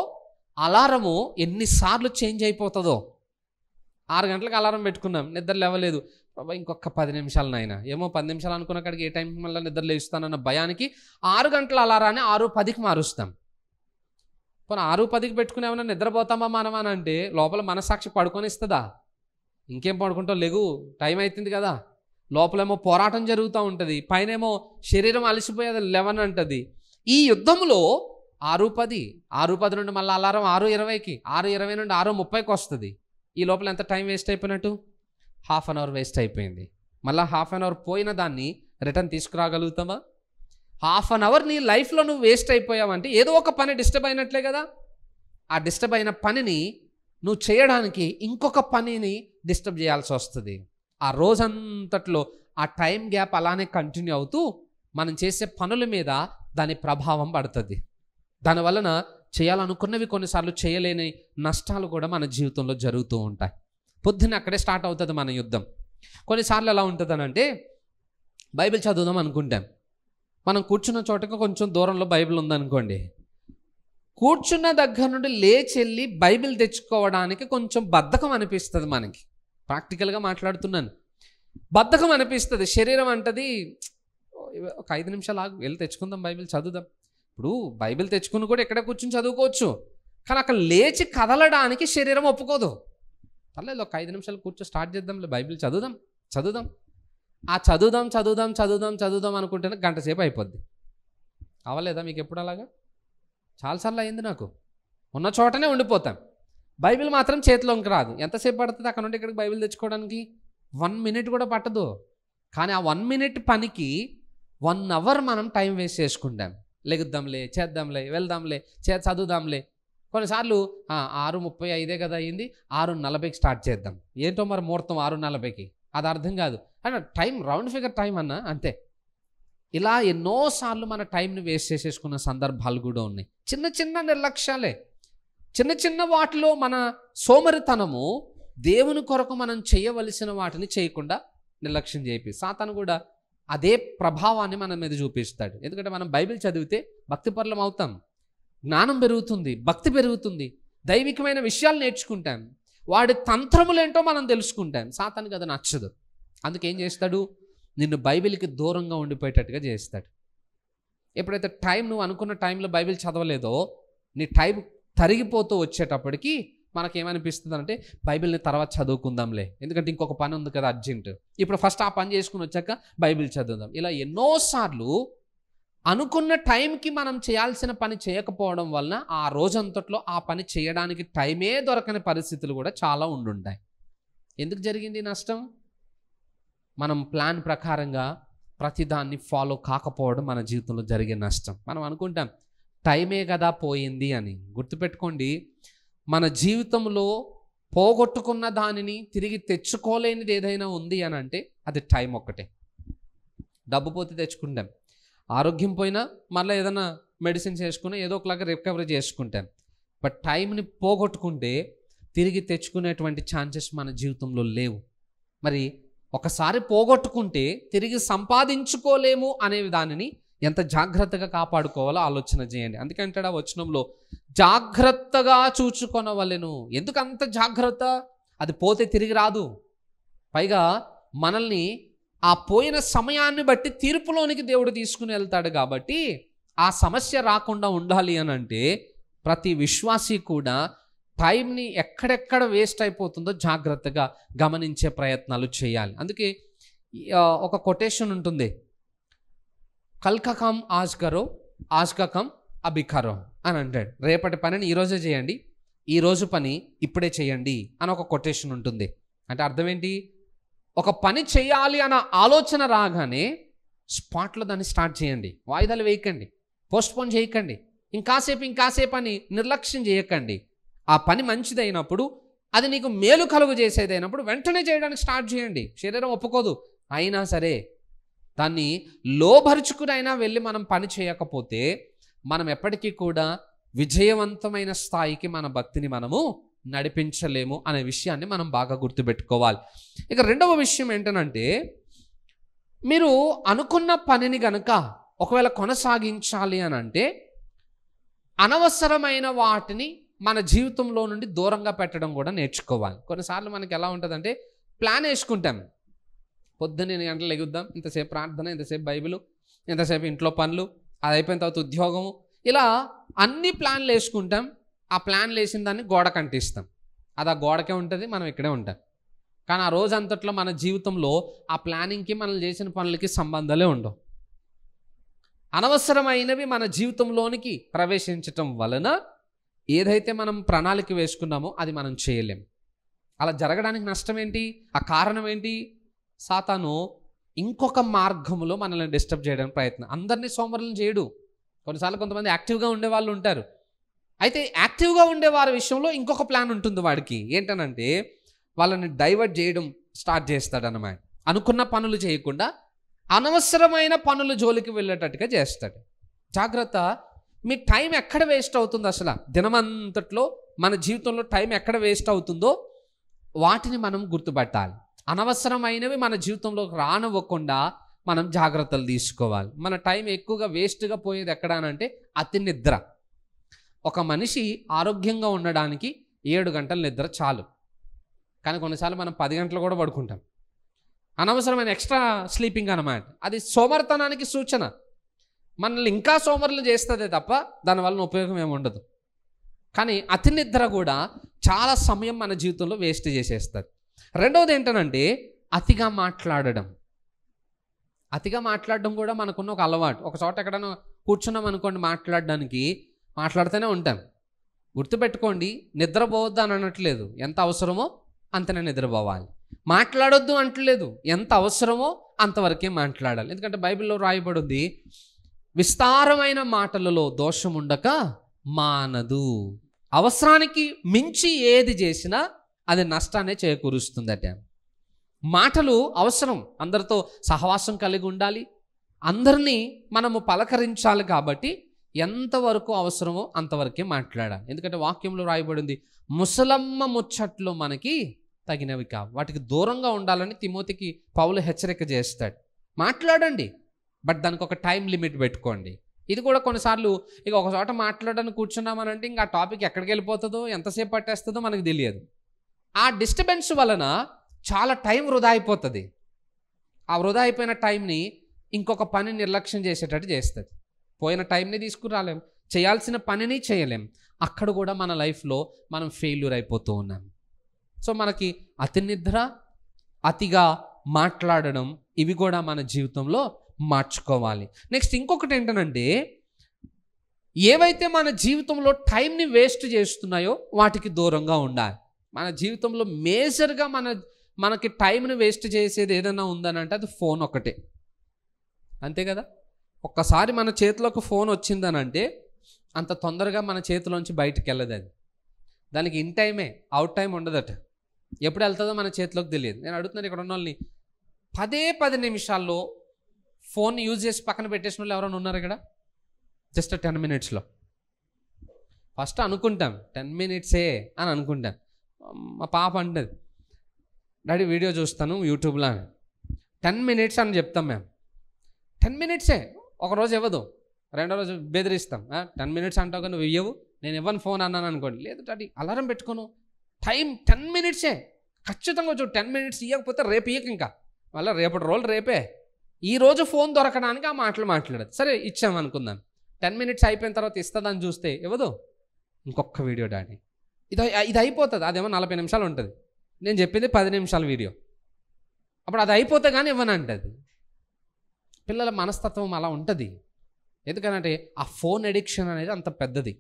అలారము ఎన్నిసార్లు చేంజ్ అయిపోతుందో. 6 గంటలకు అలారం పెట్టుకున్నాం, నిద్ర లేవలేదు, బాబా ఇంకొక 10 నిమిషాలు నాయన, ఏమో 10 నిమిషాలు అనుకున్న కాడికి ఏ టైంకి మళ్ళీ నిద్ర లేస్తానన్న భయానికి 6 గంటల అలారాన్ని 6:10కి మారుస్తాం. పోనీ 6:10కి పెట్టుకునేమన్నా నిద్రపోతామా మనం అని అంటే లోపల మనస్సాక్షి పడుకొనిస్తుందా? ఇంకేం పడుకుంటావు, లేగు టైం అవుతుంది కదా. లోపలేమో పోరాటం జరుగుతూ ఉంటుంది, పైనేమో శరీరం అలసిపోయేది 11 అంటుంది. ఈ యుద్ధంలో 6:10 నుండి మళ్ళీ అలారం 6:20కి, 6:20 నుండి 6:30కి వస్తుంది. ఈ లోపల ఎంత టైం వేస్ట్ అయిపోయినట్టు? ½ an hour వేస్ట్ అయిపోయింది. మళ్ళీ ½ an hour పోయిన దాన్ని రిటర్న్ తీసుకురాగలుగుతామా? ½ an hour నీ లైఫ్లో నువ్వు వేస్ట్ అయిపోయావంటే ఏదో ఒక పని డిస్టర్బ్ అయినట్లే కదా. ఆ డిస్టర్బ్ అయిన పనిని నువ్వు చేయడానికి ఇంకొక పనిని డిస్టర్బ్ చేయాల్సి వస్తుంది. ఆ రోజంతట్లో ఆ టైం గ్యాప్ అలానే కంటిన్యూ అవుతూ మనం చేసే పనుల మీద దాని ప్రభావం పడుతుంది. దానివలన చేయాలనుకున్నవి కొన్నిసార్లు చేయలేని నష్టాలు కూడా మన జీవితంలో జరుగుతూ ఉంటాయి. పొద్దున్న అక్కడే స్టార్ట్ అవుతుంది మన యుద్ధం. కొన్నిసార్లు ఎలా ఉంటుందనంటే బైబిల్ చదువుదాం అనుకుంటాం, మనం కూర్చున్న చోటకి కొంచెం దూరంలో బైబిల్ ఉందనుకోండి, కూర్చున్న దగ్గర నుండి లేచెళ్ళి బైబిల్ తెచ్చుకోవడానికి కొంచెం బద్ధకం అనిపిస్తుంది. మనకి ప్రాక్టికల్గా మాట్లాడుతున్నాను, బద్ధకం అనిపిస్తుంది. శరీరం అంటది ఒక 5 నిమిషాలు ఆగు, వెళ్ళి తెచ్చుకుందాం, బైబిల్ చదువుదాం. ఇప్పుడు బైబిల్ తెచ్చుకుని కూడా ఎక్కడ కూర్చుని చదువుకోవచ్చు, కానీ అక్కడ లేచి కదలడానికి శరీరం ఒప్పుకోదు. పర్లేదు ఒక 5 నిమిషాలు కూర్చో స్టార్ట్ చేద్దాంలే, బైబిల్ చదువుదాం. ఆ చదువుదాం అనుకుంటేనే గంట సేపు అయిపోద్ది. అవ్వలేదా మీకు ఎప్పుడు అలాగా? చాలాసార్లు అయింది నాకు. ఉన్న చోటనే ఉండిపోతాం, బైబిల్ మాత్రం చేతిలోకి రాదు. ఎంతసేపు పడుతుంది అక్కడ నుండి ఇక్కడికి బైబిల్ తెచ్చుకోవడానికి? 1 minute కూడా పట్టదు. కానీ ఆ 1 minute పనికి 1 hour మనం టైం వేస్ట్ చేసుకుంటాం. లెగుద్దాంలే, చేద్దాంలే, వెళ్దాంలే, చదువుదాంలే. కొన్నిసార్లు 6:35 కదా అయింది, 6:40కి స్టార్ట్ చేద్దాం. ఏంటో మరి ముహూర్తం 6:40కి, అది అర్థం కాదు అన్న. టైం రౌండ్ ఫిగర్ టైం అన్న, అంతే. ఇలా ఎన్నోసార్లు మన టైంని వేస్ట్ చేసేసుకున్న సందర్భాలు కూడా ఉన్నాయి. చిన్న చిన్న నిర్లక్ష్యాలే, చిన్న చిన్న వాటిలో మన సోమరితనము దేవుని కొరకు మనం చేయవలసిన వాటిని చేయకుండా నిర్లక్ష్యం చేపి సాతాను కూడా అదే ప్రభావాన్ని మన మీద చూపిస్తాడు. ఎందుకంటే మనం బైబిల్ చదివితే భక్తిపరులం అవుతాం, జ్ఞానం పెరుగుతుంది, భక్తి పెరుగుతుంది, దైవికమైన విషయాలు నేర్చుకుంటాం, వాడి తంత్రములేంటో మనం తెలుసుకుంటాం. సాతానుకి అది నచ్చదు. అందుకేం చేస్తాడు, నిన్ను బైబిల్కి దూరంగా ఉండిపోయేటట్టుగా చేస్తాడు. ఎప్పుడైతే టైం నువ్వు అనుకున్న టైంలో బైబిల్ చదవలేదో, నీ టైం తరిగిపోతూ వచ్చేటప్పటికి మనకేమనిపిస్తుంది అంటే బైబిల్ని తర్వాత చదువుకుందాంలే, ఎందుకంటే ఇంకొక పని ఉంది కదా అర్జెంట్, ఇప్పుడు ఫస్ట్ ఆ పని చేసుకుని వచ్చాక బైబిల్ చదువుదాం. ఇలా ఎన్నోసార్లు అనుకున్న టైంకి మనం చేయాల్సిన పని చేయకపోవడం వలన ఆ రోజంతట్లో ఆ పని చేయడానికి టైమే దొరకని పరిస్థితులు కూడా చాలా ఉండుంటాయి. ఎందుకు జరిగింది నష్టం? మనం ప్లాన్ ప్రకారంగా ప్రతిదాన్ని ఫాలో కాకపోవడం మన జీవితంలో జరిగే నష్టం. మనం అనుకుంటాం టైమే కదా పోయింది అని. గుర్తుపెట్టుకోండి, మన జీవితంలో పోగొట్టుకున్న దానిని తిరిగి తెచ్చుకోలేనిది ఏదైనా ఉంది అని అంటే అది టైం ఒక్కటే. డబ్బు పోతే తెచ్చుకుంటాం, ఆరోగ్యం పోయినా మళ్ళీ ఏదైనా మెడిసిన్స్ వేసుకుని ఏదో ఒకలాగా రికవరీ చేసుకుంటాం. బట్ టైంని పోగొట్టుకుంటే తిరిగి తెచ్చుకునేటువంటి ఛాన్సెస్ మన జీవితంలో లేవు. మరి ఒకసారి పోగొట్టుకుంటే తిరిగి సంపాదించుకోలేము అనే దానిని ఎంత జాగ్రత్తగా కాపాడుకోవాలో ఆలోచన చేయండి. అందుకంటే ఆ వచనంలో జాగ్రత్తగా చూచుకొనవలెను. ఎందుకు అంత జాగ్రత్త? అది పోతే తిరిగి రాదు. పైగా మనల్ని ఆ పోయిన సమయాన్ని బట్టి తీర్పులోనికి దేవుడు తీసుకుని వెళ్తాడు. కాబట్టి ఆ సమస్య రాకుండా ఉండాలి అని అంటే ప్రతి విశ్వాసి కూడా టైంని ఎక్కడెక్కడ వేస్ట్ అయిపోతుందో జాగ్రత్తగా గమనించే ప్రయత్నాలు చేయాలి. అందుకే ఒక కొటేషన్ ఉంటుంది, కల్కకం ఆజ్ కరో ఆజ్కకం అభికరో అని అంటాడు. రేపటి పనిని ఈరోజే చేయండి, ఈరోజు పని ఇప్పుడే చేయండి అని ఒక కొటేషన్ ఉంటుంది. అంటే అర్థం ఏంటి? ఒక పని చేయాలి అన్న ఆలోచన రాగానే స్పాట్లో దాన్ని స్టార్ట్ చేయండి, వాయిదాలు వేయకండి, పోస్ట్పోన్ చేయకండి, ఇంకాసేపు అని నిర్లక్ష్యం చేయకండి. ఆ పని మంచిదైనప్పుడు, అది నీకు మేలు కలుగు చేసేదైనప్పుడు వెంటనే చేయడానికి స్టార్ట్ చేయండి. శరీరం ఒప్పుకోదు, అయినా సరే దాన్ని లోబరుచుకుని అయినా వెళ్ళి మనం పని చేయకపోతే మనం ఎప్పటికీ కూడా విజయవంతమైన స్థాయికి మన భక్తిని మనము నడిపించలేము అనే విషయాన్ని మనం బాగా గుర్తుపెట్టుకోవాలి. ఇక రెండవ విషయం ఏంటనంటే, మీరు అనుకున్న పనిని గనక ఒకవేళ కొనసాగించాలి అని అంటే అనవసరమైన వాటిని మన జీవితంలో నుండి దూరంగా పెట్టడం కూడా నేర్చుకోవాలి. కొన్నిసార్లు మనకి ఎలా ఉంటుందంటే, ప్లాన్ వేసుకుంటాం, పొద్దున్న 8 గంటలు లెగుద్దాం, ఇంతసేపు ప్రార్థన, ఇంతసేపు బైబిల్, ఇంతసేపు ఇంట్లో పనులు, అది అయిపోయిన తర్వాత ఉద్యోగము, ఇలా అన్ని ప్లాన్లు వేసుకుంటాం. ఆ ప్లాన్లు వేసిన దాన్ని గోడకు అంటిస్తాం. అది ఆ గోడకే ఉంటుంది, మనం ఇక్కడే ఉంటాం. కానీ ఆ రోజంతట్లో మన జీవితంలో ఆ ప్లానింగ్కి మనం చేసిన పనులకి సంబంధాలే ఉండవు. అనవసరమైనవి మన జీవితంలోనికి ప్రవేశించటం వలన ఏదైతే మనం ప్రణాళిక వేసుకున్నామో అది మనం చేయలేం. అలా జరగడానికి నష్టం ఏంటి? ఆ కారణం ఏంటి? సాతాను ఇంకొక మార్గంలో మనల్ని డిస్టర్బ్ చేయడానికి ప్రయత్నం. అందరినీ సోమరులను చేయడు. కొన్నిసార్లు కొంతమంది యాక్టివ్గా ఉండే వాళ్ళు ఉంటారు. అయితే యాక్టివ్గా ఉండే వారి విషయంలో ఇంకొక ప్లాన్ ఉంటుంది వాడికి. ఏంటనంటే వాళ్ళని డైవర్ట్ చేయడం స్టార్ట్ చేస్తాడన్నమాట. అనుకున్న పనులు చేయకుండా అనవసరమైన పనుల జోలికి వెళ్ళేటట్టుగా చేస్తాడు. జాగ్రత్త, మీ టైం ఎక్కడ వేస్ట్ అవుతుందో, అసలు దినమంతట్లో మన జీవితంలో టైం ఎక్కడ వేస్ట్ అవుతుందో వాటిని మనం గుర్తుపట్టాలి. అనవసరమైనవి మన జీవితంలో రానివ్వకుండా మనం జాగ్రత్తలు తీసుకోవాలి. మన టైం ఎక్కువగా వేస్ట్గా పోయేది ఎక్కడానంటే అతి నిద్ర. ఒక మనిషి ఆరోగ్యంగా ఉండడానికి 7 గంటల నిద్ర చాలు. కానీ కొన్నిసార్లు మనం 10 గంటలు కూడా పడుకుంటాం. అనవసరమైన ఎక్స్ట్రా స్లీపింగ్ అన్నమాట. అది సోమరితనానికి సూచన. మనల్ని ఇంకా సోమరులు చేస్తుంది తప్ప దానివల్ల ఉపయోగం ఏమి ఉండదు. కానీ అతి నిద్ర కూడా చాలా సమయం మన జీవితంలో వేస్ట్ చేసేస్తుంది. రెండవది ఏంటనంటే అతిగా మాట్లాడడం. అతిగా మాట్లాడడం కూడా మనకున్న ఒక అలవాటు. ఒక చోట ఎక్కడైనా కూర్చున్నాం అనుకోండి, మాట్లాడుతూనే ఉంటాం. గుర్తుపెట్టుకోండి, నిద్రపోవద్దు అని అనట్లేదు, ఎంత అవసరమో అంతనే నిద్రపోవాలి. మాట్లాడొద్దు అంటలేదు, ఎంత అవసరమో అంతవరకే మాట్లాడాలి. ఎందుకంటే బైబిల్లో రాయబడింది, విస్తారమైన మాటలలో దోషం ఉండక మానదు. అవసరానికి మించి ఏది చేసినా అది నష్టాన్ని చేకూరుస్తుందట. మాటలు అవసరం, అందరితో సహవాసం కలిగి ఉండాలి, అందరినీ మనము పలకరించాలి. కాబట్టి ఎంతవరకు అవసరమో అంతవరకే మాట్లాడాలి. ఎందుకంటే వాక్యంలో రాయబడింది, ముసలమ్మ ముచ్చట్లు మనకి తగినవి కావు, వాటికి దూరంగా ఉండాలని తిమోతికి పౌలు హెచ్చరిక చేస్తాడు. మాట్లాడండి, బట్ దానికి ఒక టైం లిమిట్ పెట్టుకోండి. ఇది కూడా కొన్నిసార్లు ఇక ఒక చోట మాట్లాడడానికి కూర్చున్నామనంటే ఇంకా ఆ టాపిక్ ఎక్కడికి వెళ్ళిపోతుందో ఎంతసేపు పట్టేస్తుందో మనకు తెలియదు. ఆ డిస్టర్బెన్స్ వలన చాలా టైం వృధా అయిపోతుంది. ఆ వృధా అయిపోయిన టైంని ఇంకొక పని నిర్లక్ష్యం చేసేటట్టు చేస్తుంది. పోయిన టైంని తీసుకురాలేం, చేయాల్సిన పనిని చేయలేం. అక్కడ కూడా మన లైఫ్లో మనం ఫెయిల్యూర్ అయిపోతూ ఉన్నాం. సో మనకి అతి నిద్ర, అతిగా మాట్లాడడం, ఇవి కూడా మన జీవితంలో మార్చుకోవాలి. నెక్స్ట్ ఇంకొకటి ఏంటంటే, ఏవైతే మన జీవితంలో టైంని వేస్ట్ చేస్తున్నాయో వాటికి దూరంగా ఉండాలి. మన జీవితంలో మేజర్గా మనకి టైంని వేస్ట్ చేసేది ఏదైనా ఉందనంటే అది ఫోన్ ఒకటే, అంతే కదా. ఒక్కసారి మన చేతిలోకి ఫోన్ వచ్చిందనంటే అంత తొందరగా మన చేతిలోంచి బయటికి వెళ్ళదు. అది దానికి ఇన్ టైమే, అవుట్ టైం ఉండదట. ఎప్పుడు వెళ్తుందో మన చేతిలోకి తెలియదు. నేను అడుగుతున్నాను ఇక్కడ ఉన్న వాళ్ళని, 10 నిమిషాల్లో ఫోన్ యూజ్ చేసి పక్కన పెట్టేసిన వాళ్ళు ఎవరైనా ఉన్నారు ఇక్కడ? జస్ట్ 10 మినిట్స్లో. ఫస్ట్ అనుకుంటాం 10 మినిట్సే అని అనుకుంటాం. మా పాప అంటది, డాడీ వీడియో చూస్తాను యూట్యూబ్లో అని. 10 మినిట్స్ అని చెప్తాం మేము. 10 మినిట్సే. ఒకరోజు ఇవ్వదు, రెండో రోజు బెదిరిస్తాం. 10 మినిట్స్ అంటావు కానీ నువ్వు ఇవ్వవు, నేను ఇవ్వను ఫోన్ అన్నాను అనుకోండి. లేదు డాడీ అలారం పెట్టుకోను, టైం 10 మినిట్సే ఖచ్చితంగా చూడు. 10 మినిట్స్ ఇవ్వకపోతే రేపు ఇయ్యక, ఇంకా మళ్ళీ రేపటి రోజు రేపే. ఈరోజు ఫోన్ దొరకడానికి ఆ మాటలు మాట్లాడదు. సరే ఇచ్చామనుకుందాం, 10 మినిట్స్ అయిపోయిన తర్వాత ఇస్తుందని చూస్తే ఇవ్వదు. ఇంకొక వీడియో డాడీ, ఇది అయిపోతుంది. అదేమో 40 నిమిషాలు ఉంటుంది, నేను చెప్పింది 10 నిమిషాల వీడియో. అప్పుడు అది అయిపోతే కానీ ఇవ్వనంటది. పిల్లల మనస్తత్వం అలా ఉంటుంది. ఎందుకనంటే ఆ ఫోన్ అడిక్షన్ అనేది అంత పెద్దది.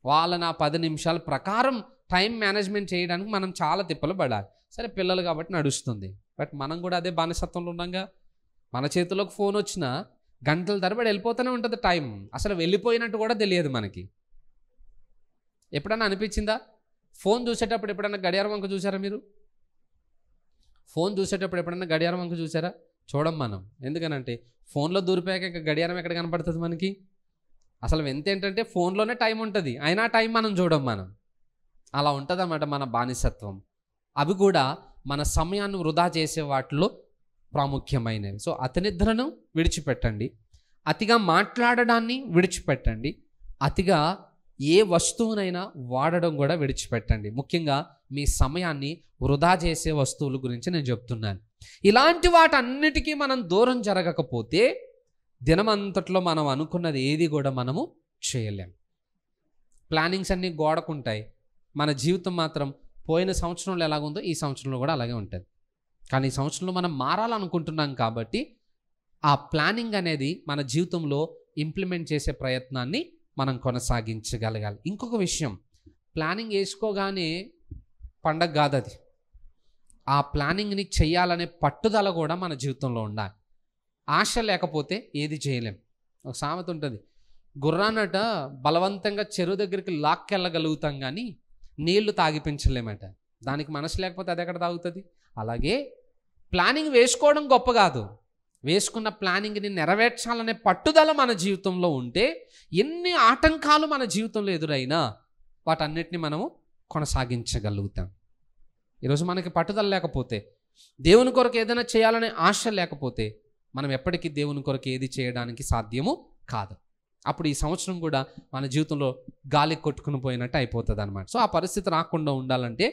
వాళ్ళని ఆ 10 నిమిషాల ప్రకారం టైం మేనేజ్మెంట్ చేయడానికి మనం చాలా తిప్పలు పడాలి. సరే పిల్లలు కాబట్టి నడుస్తుంది, బట్ మనం కూడా అదే బానిసత్వంలో ఉన్నాగా. మన చేతిలోకి ఫోన్ వచ్చినా గంటల తరబడి వెళ్ళిపోతూనే ఉంటుంది టైం. అసలు వెళ్ళిపోయినట్టు కూడా తెలియదు మనకి. ఎప్పుడన్నా అనిపించిందా? ఫోన్ చూసేటప్పుడు ఎప్పుడన్నా గడియారం వంక చూసారా మీరు? ఫోన్ చూసేటప్పుడు ఎప్పుడన్నా గడియారం వంక చూసారా? చూడం మనం. ఎందుకనంటే ఫోన్లో దూరిపోయాక ఇంకా గడియారం ఎక్కడ కనపడుతుంది మనకి? అసలు ఏంటంటే ఫోన్లోనే టైం ఉంటుంది, అయినా టైం మనం చూడం మనం. అలా ఉంటుంది అన్నమాట మన బానిసత్వం. అవి కూడా మన సమయాన్ని వృధా చేసే వాటిలో ప్రాముఖ్యమైనవి. సో అతి నిద్రను విడిచిపెట్టండి, అతిగా మాట్లాడడాన్ని విడిచిపెట్టండి, అతిగా ఏ వస్తువునైనా వాడడం కూడా విడిచిపెట్టండి. ముఖ్యంగా మీ సమయాన్ని వృధా చేసే వస్తువుల గురించి నేను చెప్తున్నాను. ఇలాంటి వాటన్నిటికీ మనం దూరం జరగకపోతే దినమంతట్లో మనం అనుకున్నది ఏది కూడా మనము చేయలేం. ప్లానింగ్స్ అన్నీ గోడకుంటాయి, మన జీవితం మాత్రం పోయిన సంవత్సరంలో ఎలాగుందో ఈ సంవత్సరంలో కూడా అలాగే ఉంటుంది. కానీ ఈ సంవత్సరంలో మనం మారాలనుకుంటున్నాం కాబట్టి ఆ ప్లానింగ్ అనేది మన జీవితంలో ఇంప్లిమెంట్ చేసే ప్రయత్నాన్ని మనం కొనసాగించగలగాలి. ఇంకొక విషయం, ప్లానింగ్ వేసుకోగానే పండగ కాదు అది. ఆ ప్లానింగ్ని చెయ్యాలనే పట్టుదల కూడా మన జీవితంలో ఉండాలి. ఆశ లేకపోతే ఏది చేయలేం. ఒక సామెత ఉంటుంది, గుర్రానట బలవంతంగా చెరువు దగ్గరికి లాక్కెళ్ళగలుగుతాం కానీ నీళ్లు తాగిపించలేమట. దానికి మనసు లేకపోతే అది ఎక్కడ తాగుతుంది? అలాగే ప్లానింగ్ వేసుకోవడం గొప్ప కాదు, వేసుకున్న ప్లానింగ్ని నెరవేర్చాలనే పట్టుదల మన జీవితంలో ఉంటే ఎన్ని ఆటంకాలు మన జీవితంలో ఎదురైనా వాటన్నిటిని మనము కొనసాగించగలుగుతాం. ఈరోజు మనకి పట్టుదల లేకపోతే, దేవుని కొరకు ఏదైనా చేయాలనే ఆశ లేకపోతే మనం ఎప్పటికీ దేవుని కొరకు ఏది చేయడానికి సాధ్యము కాదు. అప్పుడు ఈ సంవత్సరం కూడా మన జీవితంలో గాలి కొట్టుకుని పోయినట్టు అయిపోతుంది అనమాట. సో ఆ పరిస్థితి రాకుండా ఉండాలంటే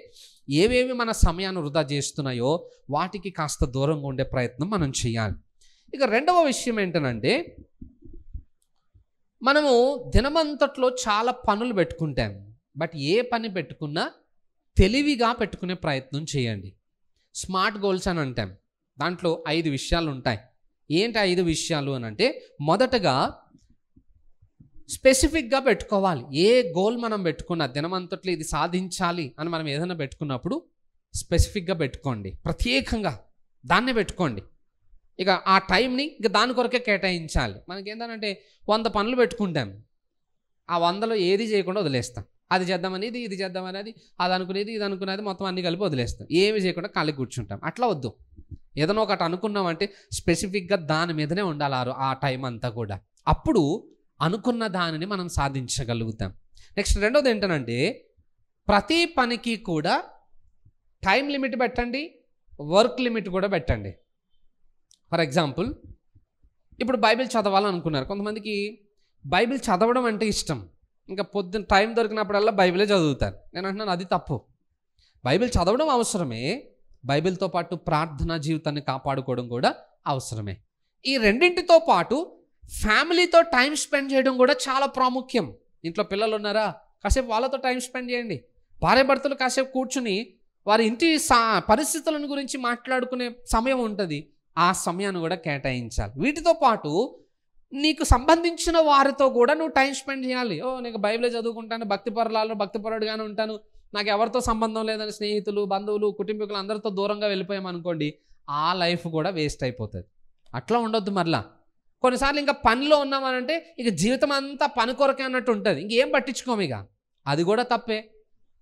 ఏవేవి మన సమయాన్ని వృధా చేస్తున్నాయో వాటికి కాస్త దూరంగా ఉండే ప్రయత్నం మనం చేయాలి. ఇక రెండవ విషయం ఏంటనంటే, మనము దినమంతట్లో చాలా పనులు పెట్టుకుంటాం, బట్ ఏ పని పెట్టుకున్నా తెలివిగా పెట్టుకునే ప్రయత్నం చేయండి. స్మార్ట్ గోల్స్ అని అంటాం, దాంట్లో 5 విషయాలు ఉంటాయి. ఏంటి 5 విషయాలు అని అంటే, మొదటగా స్పెసిఫిక్గా పెట్టుకోవాలి. ఏ గోల్ మనం పెట్టుకున్నా దినమంతట్లో ఇది సాధించాలి అని మనం ఏదైనా పెట్టుకున్నప్పుడు స్పెసిఫిక్గా పెట్టుకోండి, ప్రత్యేకంగా దాన్నే పెట్టుకోండి. ఇక ఆ టైంని ఇక దాని కొరకే కేటాయించాలి. మనకి ఏంటంటే 100 పనులు పెట్టుకుంటాం, ఆ 100లో ఏది చేయకుండా వదిలేస్తాం. అది చేద్దామనేది, ఇది చేద్దామనేది, అది అనుకునేది, ఇది అనుకునేది, మొత్తం అన్ని కలిపి వదిలేస్తాం. ఏమి చేయకుండా ఖాళీ కూర్చుంటాం. అట్లా వద్దు. ఏదైనా ఒకటి అనుకున్నామంటే స్పెసిఫిక్గా దాని మీదనే ఉండాలి ఆ టైం అంతా కూడా. అప్పుడు అనుకున్న దానిని మనం సాధించగలుగుతాం. నెక్స్ట్ రెండోది ఏంటనంటే, ప్రతి పనికి కూడా టైం లిమిట్ పెట్టండి, వర్క్ లిమిట్ కూడా పెట్టండి. ఫర్ ఎగ్జాంపుల్, ఇప్పుడు బైబిల్ చదవాలనుకున్నారు. కొంతమందికి బైబిల్ చదవడం అంటే ఇష్టం. ఇంకా పొద్దున్న టైం దొరికినప్పుడల్లా బైబిలే చదువుతారు. నేను అంటున్నాను అది తప్పు. బైబిల్ చదవడం అవసరమే, బైబిల్తో పాటు ప్రార్థనా జీవితాన్ని కాపాడుకోవడం కూడా అవసరమే. ఈ రెండింటితో పాటు ఫ్యామిలీతో టైం స్పెండ్ చేయడం కూడా చాలా ప్రాముఖ్యం. ఇంట్లో పిల్లలు ఉన్నారా, కాసేపు వాళ్ళతో టైం స్పెండ్ చేయండి. భార్యాభర్తలు కాసేపు కూర్చుని వారి ఇంటి పరిస్థితులను గురించి మాట్లాడుకునే సమయం ఉంటుంది. ఆ సమయాన్ని కూడా కేటాయించాలి. వీటితో పాటు నీకు సంబంధించిన వారితో కూడా నువ్వు టైం స్పెండ్ చేయాలి. నీకు బైబిలే చదువుకుంటాను, భక్తిపరుడుగానే ఉంటాను, నాకు ఎవరితో సంబంధం లేదని స్నేహితులు, బంధువులు, కుటుంబీకులు అందరితో దూరంగా వెళ్ళిపోయామనుకోండి, ఆ లైఫ్ కూడా వేస్ట్ అయిపోతుంది. అట్లా ఉండొద్దు. మరలా కొన్నిసార్లు ఇంకా పనిలో ఉన్నామనంటే ఇక జీవితం అంతా పని కొరకే అన్నట్టు ఉంటుంది, ఇంకేం పట్టించుకోము. ఇక అది కూడా తప్పే.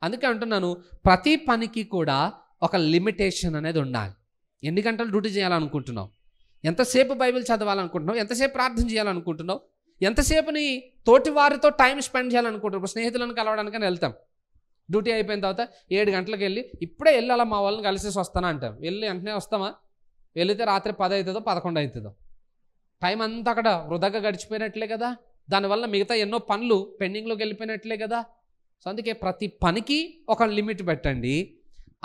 అందుకే అంటున్నాను, ప్రతి పనికి కూడా ఒక లిమిటేషన్ అనేది ఉండాలి. ఎన్ని గంటలు డ్యూటీ చేయాలనుకుంటున్నావు, ఎంతసేపు బైబిల్ చదవాలనుకుంటున్నావు, ఎంతసేపు ప్రార్థన చేయాలనుకుంటున్నావు, ఎంతసేపు నీ తోటి వారితో టైం స్పెండ్ చేయాలనుకుంటున్నావు. స్నేహితులను కలవడానికని వెళ్తాం, డ్యూటీ అయిపోయిన తర్వాత 7 గంటలకు వెళ్ళి ఇప్పుడే వెళ్ళి అలా మా వాళ్ళని కలిసేసి వస్తాను అంటాం. వెళ్ళి వెంటనే వస్తామా? వెళితే రాత్రి 10 అవుతుందో 11 అవుతుందో. టైం అంతా అక్కడ వృధాగా గడిచిపోయినట్లే కదా. దానివల్ల మిగతా ఎన్నో పనులు పెండింగ్లోకి వెళ్ళిపోయినట్లే కదా. సో అందుకే ప్రతి పనికి ఒక లిమిట్ పెట్టండి,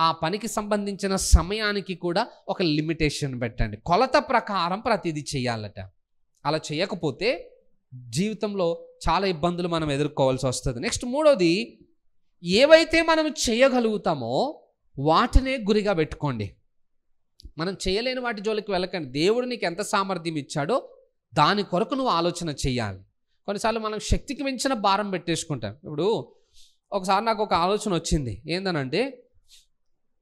ఆ పనికి సంబంధించిన సమయానికి కూడా ఒక లిమిటేషన్ పెట్టండి. కొలత ప్రకారం ప్రతిదీ చేయాలట. అలా చేయకపోతే జీవితంలో చాలా ఇబ్బందులు మనం ఎదుర్కోవాల్సి వస్తుంది. నెక్స్ట్ మూడోది, ఏవైతే మనం చేయగలుగుతామో వాటినే గురిగా పెట్టుకోండి. మనం చేయలేని వాటి జోలికి వెళ్ళకండి. దేవుడు నీకు ఎంత సామర్థ్యం ఇచ్చాడో దాని కొరకు నువ్వు ఆలోచన చేయాలి. కొన్నిసార్లు మనం శక్తికి మించిన భారం పెట్టేసుకుంటాం. ఇప్పుడు ఒకసారి నాకు ఒక ఆలోచన వచ్చింది. ఏందనంటే,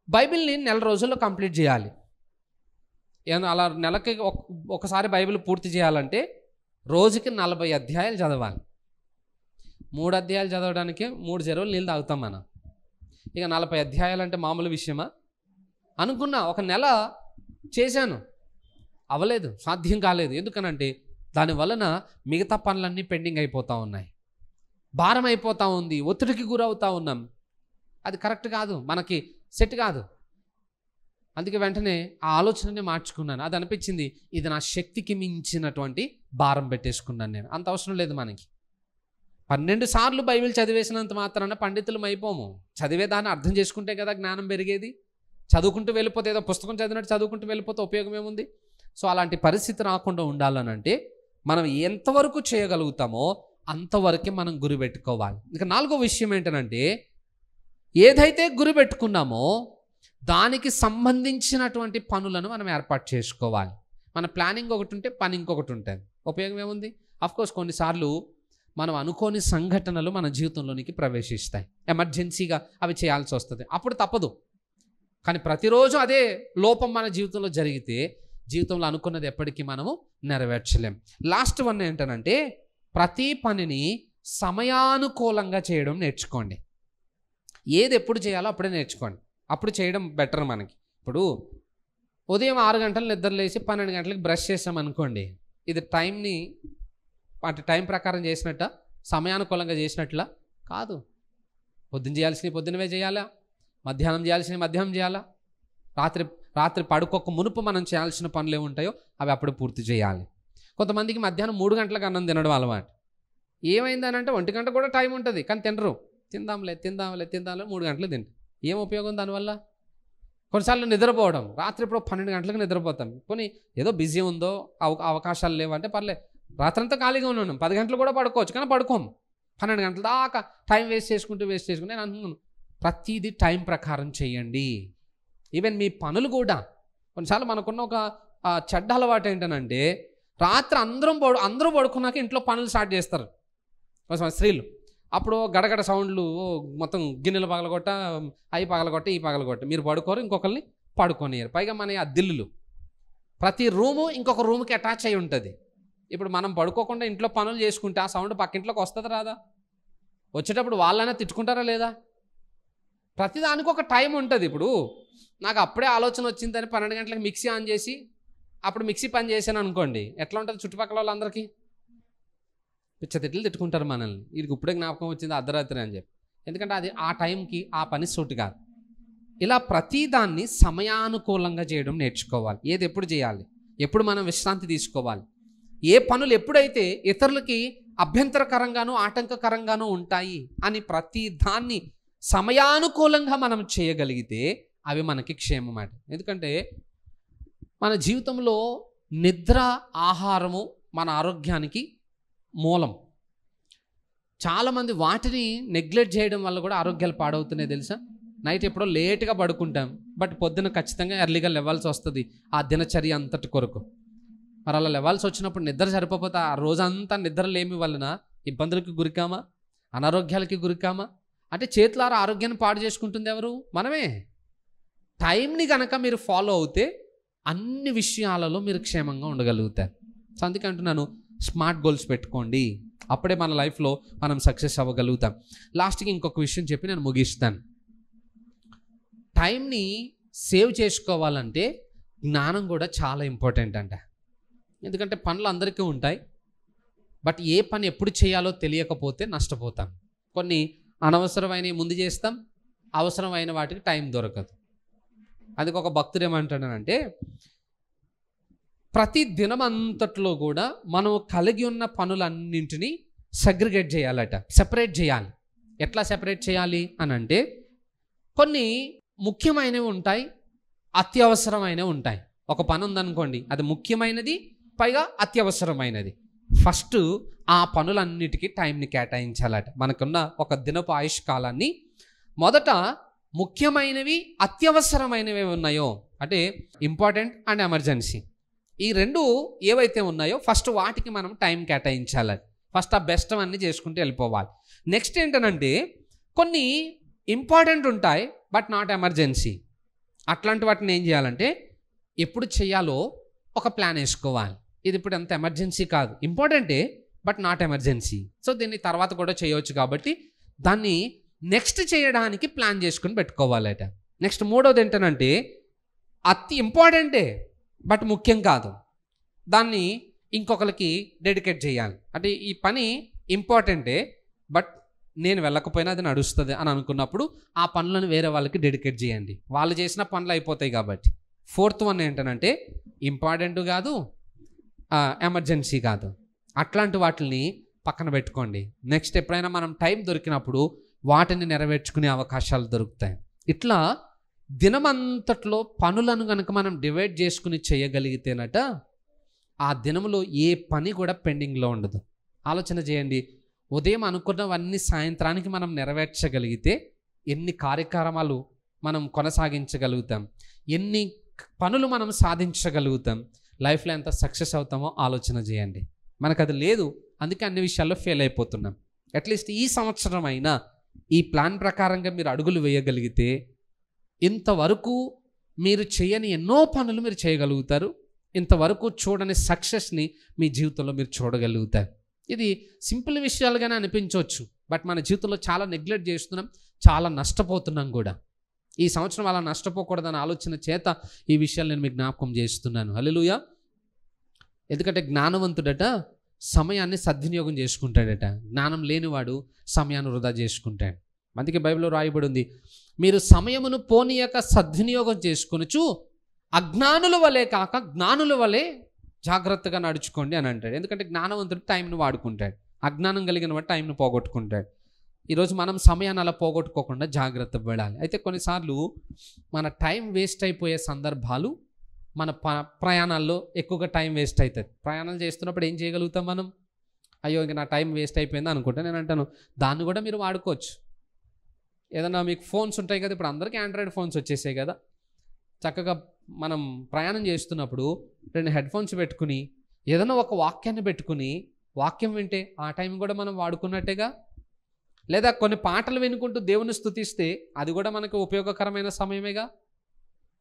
బైబిల్ని 1 నెల రోజుల్లో కంప్లీట్ చేయాలి. అలా నెలకి ఒకసారి బైబిల్ పూర్తి చేయాలంటే రోజుకి 40 అధ్యాయాలు చదవాలి. 3 అధ్యాయాలు చదవడానికి 3 చెరువులు నీళ్ళు తాగుతాం మనం. ఇక 40 అధ్యాయాలు అంటే మామూలు విషయమా? అనుకున్నా, ఒక నెల చేశాను, అవ్వలేదు, సాధ్యం కాలేదు. ఎందుకనంటే దాని వలన మిగతా పనులన్నీ పెండింగ్ అయిపోతూ ఉన్నాయి, భారం అయిపోతూ ఉంది, ఒత్తిడికి గురవుతూ ఉన్నాం. అది కరెక్ట్ కాదు, మనకి సెట్ కాదు. అందుకే వెంటనే ఆ ఆలోచనని మార్చుకున్నాను. అది అనిపించింది, ఇది నా శక్తికి మించినటువంటి భారం పెట్టేసుకున్నాను నేను. అంత అవసరం లేదు మనకి. 12 సార్లు బైబిల్ చదివేసినంత మాత్రాన పండితులం అయిపోము. చదివేదాన్ని అర్థం చేసుకుంటే కదా జ్ఞానం పెరిగేది. చదువుకుంటూ వెళ్ళిపోతే, ఏదో పుస్తకం చదివినట్టు చదువుకుంటూ వెళ్ళిపోతే ఉపయోగం ఏముంది? సో అలాంటి పరిస్థితి రాకుండా ఉండాలనంటే మనం ఎంతవరకు చేయగలుగుతామో అంతవరకే మనం గురి పెట్టుకోవాలి. ఇక 4వ విషయం ఏంటనంటే, ఏదైతే గురి పెట్టుకున్నామో దానికి సంబంధించినటువంటి పనులను మనం ఏర్పాటు చేసుకోవాలి. మన ప్లానింగ్ ఒకటి ఉంటే పని ఇంకొకటి ఉంటుంది. ఉపయోగం ఏముంది? అఫ్కోర్స్ కొన్నిసార్లు మనం అనుకోని సంఘటనలు మన జీవితంలోనికి ప్రవేశిస్తాయి, ఎమర్జెన్సీగా అవి చేయాల్సి వస్తుంది, అప్పుడు తప్పదు. కానీ ప్రతిరోజు అదే లోపం మన జీవితంలో జరిగితే జీవితంలో అనుకున్నది ఎప్పటికీ మనము నెరవేర్చలేం. లాస్ట్ వన్ ఏంటనంటే, ప్రతి పనిని సమయానుకూలంగా చేయడం నేర్చుకోండి. ఏది ఎప్పుడు చేయాలో అప్పుడే నేర్చుకోండి, అప్పుడు చేయడం బెటర్ మనకి. ఇప్పుడు ఉదయం 6 గంటలు నిద్రలేసి 12 గంటలకు బ్రష్ చేసామనుకోండి, ఇది టైంని వాటి టైం ప్రకారం చేసినట్ట, సమయానుకూలంగా చేసినట్లా కాదు. పొద్దున్న చేయాల్సినవి పొద్దునవే చేయాలా, మధ్యాహ్నం చేయాల్సినవి మధ్యాహ్నం చేయాలా, రాత్రి పడుకోక మునుపు మనం చేయాల్సిన పనులు ఏముంటాయో అవి అప్పుడు పూర్తి చేయాలి. కొంతమందికి మధ్యాహ్నం 3 గంటలకు అన్నం తినడం అలవాటు. ఏమైందనంటే 1 గంట కూడా టైం ఉంటుంది, కానీ తినరు. తిందాంలే 3 గంటలు తింటారు. ఏం ఉపయోగం దానివల్ల? కొన్నిసార్లు నిద్రపోవడం, రాత్రి ఇప్పుడు 12 గంటలకు నిద్రపోతాం. కొన్ని ఏదో బిజీ ఉందో, అవకాశాలు లేవంటే పర్లేదు, రాత్రంతా ఖాళీగా ఉన్నాను, 10 గంటలు కూడా పడుకోవచ్చు, కానీ పడుకోము. 12 గంటల దాకా టైం వేస్ట్ చేసుకుంటూ నేను అంటున్నాను, ప్రతిదీ టైం ప్రకారం చేయండి. ఈవెన్ మీ పనులు కూడా. కొన్నిసార్లు మనకున్న ఒక చెడ్డ అలవాటు ఏంటనంటే, రాత్రి అందరూ పడుకున్నాక ఇంట్లో పనులు స్టార్ట్ చేస్తారు స్త్రీలు. అప్పుడు గడగడ సౌండ్లు, మొత్తం గిన్నెలు పగలగొట్ట, అవి పగలగొట్ట, ఈ పగలగొట్ట, మీరు పడుకోరు, ఇంకొకరిని పడుకోనియరు. పైగా మన ఆ దిల్లులు, ప్రతి రూము ఇంకొక రూమ్కి అటాచ్ అయి ఉంటుంది. ఇప్పుడు మనం పడుకోకుండా ఇంట్లో పనులు చేసుకుంటే ఆ సౌండ్ పక్కింట్లోకి వస్తుంది రాదా? వచ్చేటప్పుడు వాళ్ళైనా తిట్టుకుంటారా లేదా? ప్రతిదానికి ఒక టైం ఉంటుంది. ఇప్పుడు నాకు అప్పుడే ఆలోచన వచ్చిందని 12 గంటలకు మిక్సీ ఆన్ చేసి అప్పుడు మిక్సీ పని చేశాను అనుకోండి, ఎట్లా ఉంటుంది చుట్టుపక్కల వాళ్ళందరికీ? పిచ్చతిట్లు తిట్టుకుంటారు మనల్ని, వీడికి ఇప్పుడే జ్ఞాపకం వచ్చింది అర్ధరాత్రి అని చెప్పి. ఎందుకంటే అది ఆ టైంకి ఆ పని సూటి కాదు. ఇలా ప్రతిదాన్ని సమయానుకూలంగా చేయడం నేర్చుకోవాలి. ఏది ఎప్పుడు చేయాలి, ఎప్పుడు మనం విశ్రాంతి తీసుకోవాలి, ఏ పనులు ఎప్పుడైతే ఇతరులకి అభ్యంతరకరంగానూ ఆటంకకరంగానూ ఉంటాయి అని ప్రతి దాన్ని సమయానుకూలంగా మనం చేయగలిగితే అవి మనకి క్షేమమాట. ఎందుకంటే మన జీవితంలో నిద్ర, ఆహారము మన ఆరోగ్యానికి మూలం. చాలామంది వాటిని నెగ్లెక్ట్ చేయడం వల్ల కూడా ఆరోగ్యాలు పాడవుతున్నాయి తెలుసా? నైట్ ఎప్పుడో లేట్గా పడుకుంటాం, బట్ పొద్దున ఖచ్చితంగా ఎర్లీగా లేవాల్సి వస్తుంది ఆ దినచర్య అంతటి కొరకు. మరి అలా లేవాల్సి వచ్చినప్పుడు నిద్ర సరిపోతే ఆ రోజంతా నిద్ర లేమి వలన ఇబ్బందులకి గురికామా, అనారోగ్యాలకి గురికామా? అంటే చేతులారా ఆరోగ్యాన్ని పాడు చేసుకుంటుంది ఎవరు? మనమే. టైంని కనుక మీరు ఫాలో అవుతే అన్ని విషయాలలో మీరు క్షేమంగా ఉండగలుగుతారు. సో అందుకే అంటున్నాను, స్మార్ట్ గోల్స్ పెట్టుకోండి, అప్పుడే మన లైఫ్లో మనం సక్సెస్ అవ్వగలుగుతాం. లాస్ట్కి ఇంకొక విషయం చెప్పి నేను ముగిస్తాను. టైంని సేవ్ చేసుకోవాలంటే జ్ఞానం కూడా చాలా ఇంపార్టెంట్ అంట. ఎందుకంటే పనులు అందరికీ ఉంటాయి, బట్ ఏ పని ఎప్పుడు చేయాలో తెలియకపోతే నష్టపోతాం. కొన్ని అనవసరమైనవి ముందు చేస్తాం, అవసరమైన వాటికి టైం దొరకదు. అందుకు ఒక భక్తుడు ఏమంటాడనంటే, ప్రతి దినం అంతట్లో కూడా మనం కలిగి ఉన్న పనులన్నింటినీ సెగ్రిగేట్ చేయాలట, సెపరేట్ చేయాలి. ఎట్లా సెపరేట్ చేయాలి అని అంటే, కొన్ని ముఖ్యమైనవి ఉంటాయి, అత్యవసరమైనవి ఉంటాయి. ఒక పని ఉందనుకోండి, అది ముఖ్యమైనది పైగా అత్యవసరమైనది. ఫస్ట్ ఆ పనులన్నిటికీ టైంని కేటాయించాలట. మనకున్న ఒక దినపు ఆయుష్ కాలాన్ని మొదట ముఖ్యమైనవి, అత్యవసరమైనవి ఉన్నాయో, అంటే ఇంపార్టెంట్ అండ్ ఎమర్జెన్సీ, ఈ రెండు ఏవైతే ఉన్నాయో ఫస్ట్ వాటికి మనం టైం కేటాయించాలి. ఫస్ట్ ఆ బెస్ట్ అన్నీ చేసుకుంటూ వెళ్ళిపోవాలి. నెక్స్ట్ ఏంటనంటే, కొన్ని ఇంపార్టెంట్ ఉంటాయి బట్ నాట్ ఎమర్జెన్సీ. అట్లాంటి వాటిని ఏం చేయాలంటే, ఎప్పుడు చేయాలో ఒక ప్లాన్ వేసుకోవాలి. ఇది ఇప్పుడు ఎంత ఎమర్జెన్సీ కాదు, ఇంపార్టెంటే బట్ నాట్ ఎమర్జెన్సీ. సో దీన్ని తర్వాత కూడా చేయవచ్చు, కాబట్టి దాన్ని నెక్స్ట్ చేయడానికి ప్లాన్ చేసుకుని పెట్టుకోవాలట. నెక్స్ట్ మూడోది ఏంటనంటే, అతి ఇంపార్టెంటే బట్ ముఖ్యం కాదు, దాన్ని ఇంకొకరికి డెడికేట్ చేయాలి. అంటే ఈ పని ఇంపార్టెంటే బట్ నేను వెళ్ళకపోయినా అది నడుస్తుంది అని అనుకున్నప్పుడు ఆ పనులను వేరే వాళ్ళకి డెడికేట్ చేయండి. వాళ్ళు చేసిన పనులు అయిపోతాయి కాబట్టి. ఫోర్త్ వన్ ఏంటనంటే, ఇంపార్టెంట్ కాదు, ఎమర్జెన్సీ కాదు, అట్లాంటి వాటిని పక్కన పెట్టుకోండి. నెక్స్ట్ ఎప్పుడైనా మనం టైం దొరికినప్పుడు వాటిని నెరవేర్చుకునే అవకాశాలు దొరుకుతాయి. ఇట్లా దినమంతట్లో పనులను కనుక మనం డివైడ్ చేసుకుని చేయగలిగితేనట ఆ దినములో ఏ పని కూడా పెండింగ్లో ఉండదు. ఆలోచన చేయండి, ఉదయం అనుకున్నవన్నీ సాయంత్రానికి మనం నెరవేర్చగలిగితే ఎన్ని కార్యక్రమాలు మనం కొనసాగించగలుగుతాం, ఎన్ని పనులు మనం సాధించగలుగుతాం, లైఫ్లో ఎంత సక్సెస్ అవుతామో ఆలోచన చేయండి. మనకు అది లేదు, అందుకే అన్ని విషయాల్లో ఫెయిల్ అయిపోతున్నాం. అట్లీస్ట్ ఈ సంవత్సరం అయినా ఈ ప్లాన్ ప్రకారంగా మీరు అడుగులు వేయగలిగితే ఇంతవరకు మీరు చేయని ఎన్నో పనులు మీరు చేయగలుగుతారు. ఇంతవరకు చూడని సక్సెస్ని మీ జీవితంలో మీరు చూడగలుగుతారు. ఇది సింపుల్ విషయాలుగానే అనిపించవచ్చు, బట్ మన జీవితంలో చాలా నెగ్లెక్ట్ చేస్తున్నాం, చాలా నష్టపోతున్నాం కూడా. ఈ సంవత్సరం అలా నష్టపోకూడదన్న ఆలోచన చేత ఈ విషయాలు నేను మీకు జ్ఞాపకం చేస్తున్నాను. హల్లెలూయా. ఎందుకంటే జ్ఞానవంతుడట సమయాన్ని సద్వినియోగం చేసుకుంటాడట, జ్ఞానం లేనివాడు సమయాన్ని వృధా చేసుకుంటాడు. అందుకే బైబిల్లో రాయబడి ఉంది, మీరు సమయమును పోనీయక సద్వినియోగం చేసుకొనుచు అజ్ఞానుల వలె కాక జ్ఞానుల వలె జాగ్రత్తగా నడుచుకోండి అని అంటాడు. ఎందుకంటే జ్ఞానవంతుడు టైంను వాడుకుంటాడు, అజ్ఞానం కలిగిన వాడు టైంను పోగొట్టుకుంటాడు. ఈరోజు మనం సమయాన్ని అలా పోగొట్టుకోకుండా జాగ్రత్త పడాలి. అయితే కొన్నిసార్లు మన టైం వేస్ట్ అయిపోయే సందర్భాలు, మన ప్రయాణాల్లో ఎక్కువగా టైం వేస్ట్ అవుతుంది. ప్రయాణాలు చేస్తున్నప్పుడు ఏం చేయగలుగుతాం మనం? అయ్యో ఇంక నా టైం వేస్ట్ అయిపోయింది అనుకుంటా. నేను అంటాను, దాన్ని కూడా మీరు వాడుకోవచ్చు. ఏదన్నా మీకు ఫోన్స్ ఉంటాయి కదా, ఇప్పుడు అందరికీ ఆండ్రాయిడ్ ఫోన్స్ వచ్చేసాయి కదా. చక్కగా మనం ప్రయాణం చేస్తున్నప్పుడు 2 హెడ్ ఫోన్స్ పెట్టుకుని ఏదైనా ఒక వాక్యాన్ని పెట్టుకుని వాక్యం వింటే ఆ టైం కూడా మనం వాడుకున్నట్టేగా. లేదా కొన్ని పాటలు వినుకుంటూ దేవుని స్తుతిస్తే అది కూడా మనకు ఉపయోగకరమైన సమయమేగా.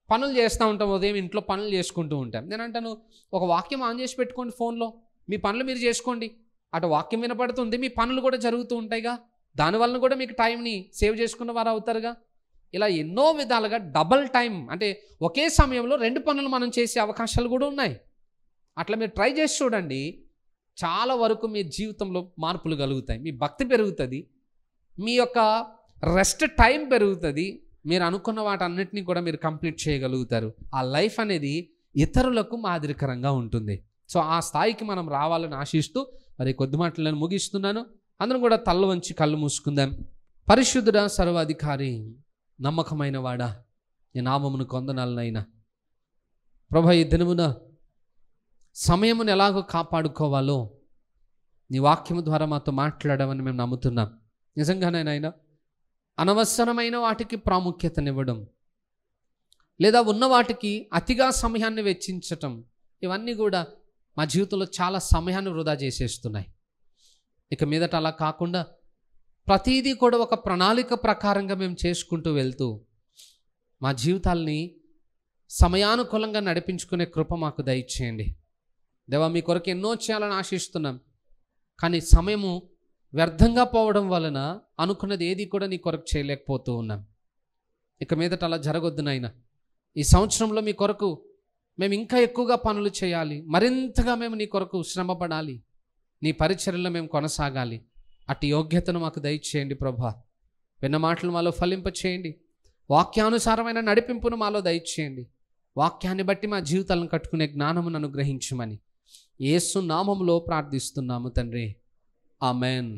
పనులు చేస్తూ ఉంటాం, ఉదయం ఇంట్లో పనులు చేసుకుంటూ ఉంటాం. నేను అంటాను, ఒక వాక్యం ఆన్ చేసి పెట్టుకోండి ఫోన్లో, మీ పనులు మీరు చేసుకోండి. అటు వాక్యం వినపడుతుంది, మీ పనులు కూడా జరుగుతూ ఉంటాయిగా. దానివల్ల కూడా మీకు టైంని సేవ్ చేసుకున్న వారు అవుతారుగా. ఇలా ఎన్నో విధాలుగా డబల్ టైం, అంటే ఒకే సమయంలో 2 పనులు మనం చేసే అవకాశాలు కూడా ఉన్నాయి. అట్లా మీరు ట్రై చేసి చూడండి. చాలా వరకు మీ జీవితంలో మార్పులు కలుగుతాయి. మీ భక్తి పెరుగుతుంది, మీ యొక్క రెస్ట్ టైం పెరుగుతుంది, మీరు అనుకున్న వాటన్నిటిని కూడా మీరు కంప్లీట్ చేయగలుగుతారు. ఆ లైఫ్ అనేది ఇతరులకు మాదిరికరంగా ఉంటుంది. సో ఆ స్థాయికి మనం రావాలని ఆశిస్తూ మరి కొద్ది మాటలను ముగిస్తున్నాను. అందరం కూడా తల్ల వంచి కళ్ళు మూసుకుందాం. పరిశుద్ధుడా, సర్వాధికారి, నమ్మకమైన వాడా, నీ నామమును కొందనాలనైనా ప్రభా, ఈ దినమున సమయమును ఎలాగో కాపాడుకోవాలో నీ వాక్యము ద్వారా మాతో మాట్లాడమని మేము నమ్ముతున్నాం. నిజంగానేనైనా అనవసరమైన వాటికి ప్రాముఖ్యతనివ్వడం, లేదా ఉన్న వాటికి అతిగా సమయాన్ని వెచ్చించటం, ఇవన్నీ కూడా మా జీవితంలో చాలా సమయాన్ని వృధా చేసేస్తున్నాయి. ఇక మీదట అలా కాకుండా ప్రతిదీ కూడా ఒక ప్రణాళిక ప్రకారంగా మేము చేసుకుంటూ వెళ్తూ మా జీవితాల్ని సమయానుకూలంగా నడిపించుకునే కృప మాకు దయచేయండి. దేవా, మీ కొరకు ఎన్నో చేయాలని ఆశిస్తున్నాం, కానీ సమయము వ్యర్థంగా పోవడం వలన అనుకున్నది ఏది కూడా నీ కొరకు చేయలేకపోతూ ఉన్నాం. ఇక మీదట అలా జరగొద్దు నాయనా. ఈ సంవత్సరంలో మీ కొరకు మేము ఇంకా ఎక్కువగా పనులు చేయాలి, మరింతగా మేము నీ కొరకు శ్రమపడాలి, నీ పరిచర్యలో మేము కొనసాగాలి. అట్టి యోగ్యతను మాకు దయచేయండి ప్రభా. విన్న మాటలు మాలో ఫలింప చేయండి. వాక్యానుసారమైన నడిపింపును మాలో దయచేయండి. వాక్యాన్ని బట్టి మా జీవితాలను కట్టుకునే జ్ఞానమును అనుగ్రహించమని యేసు నామములో ప్రార్థిస్తున్నాము తండ్రి. ఆమెన్.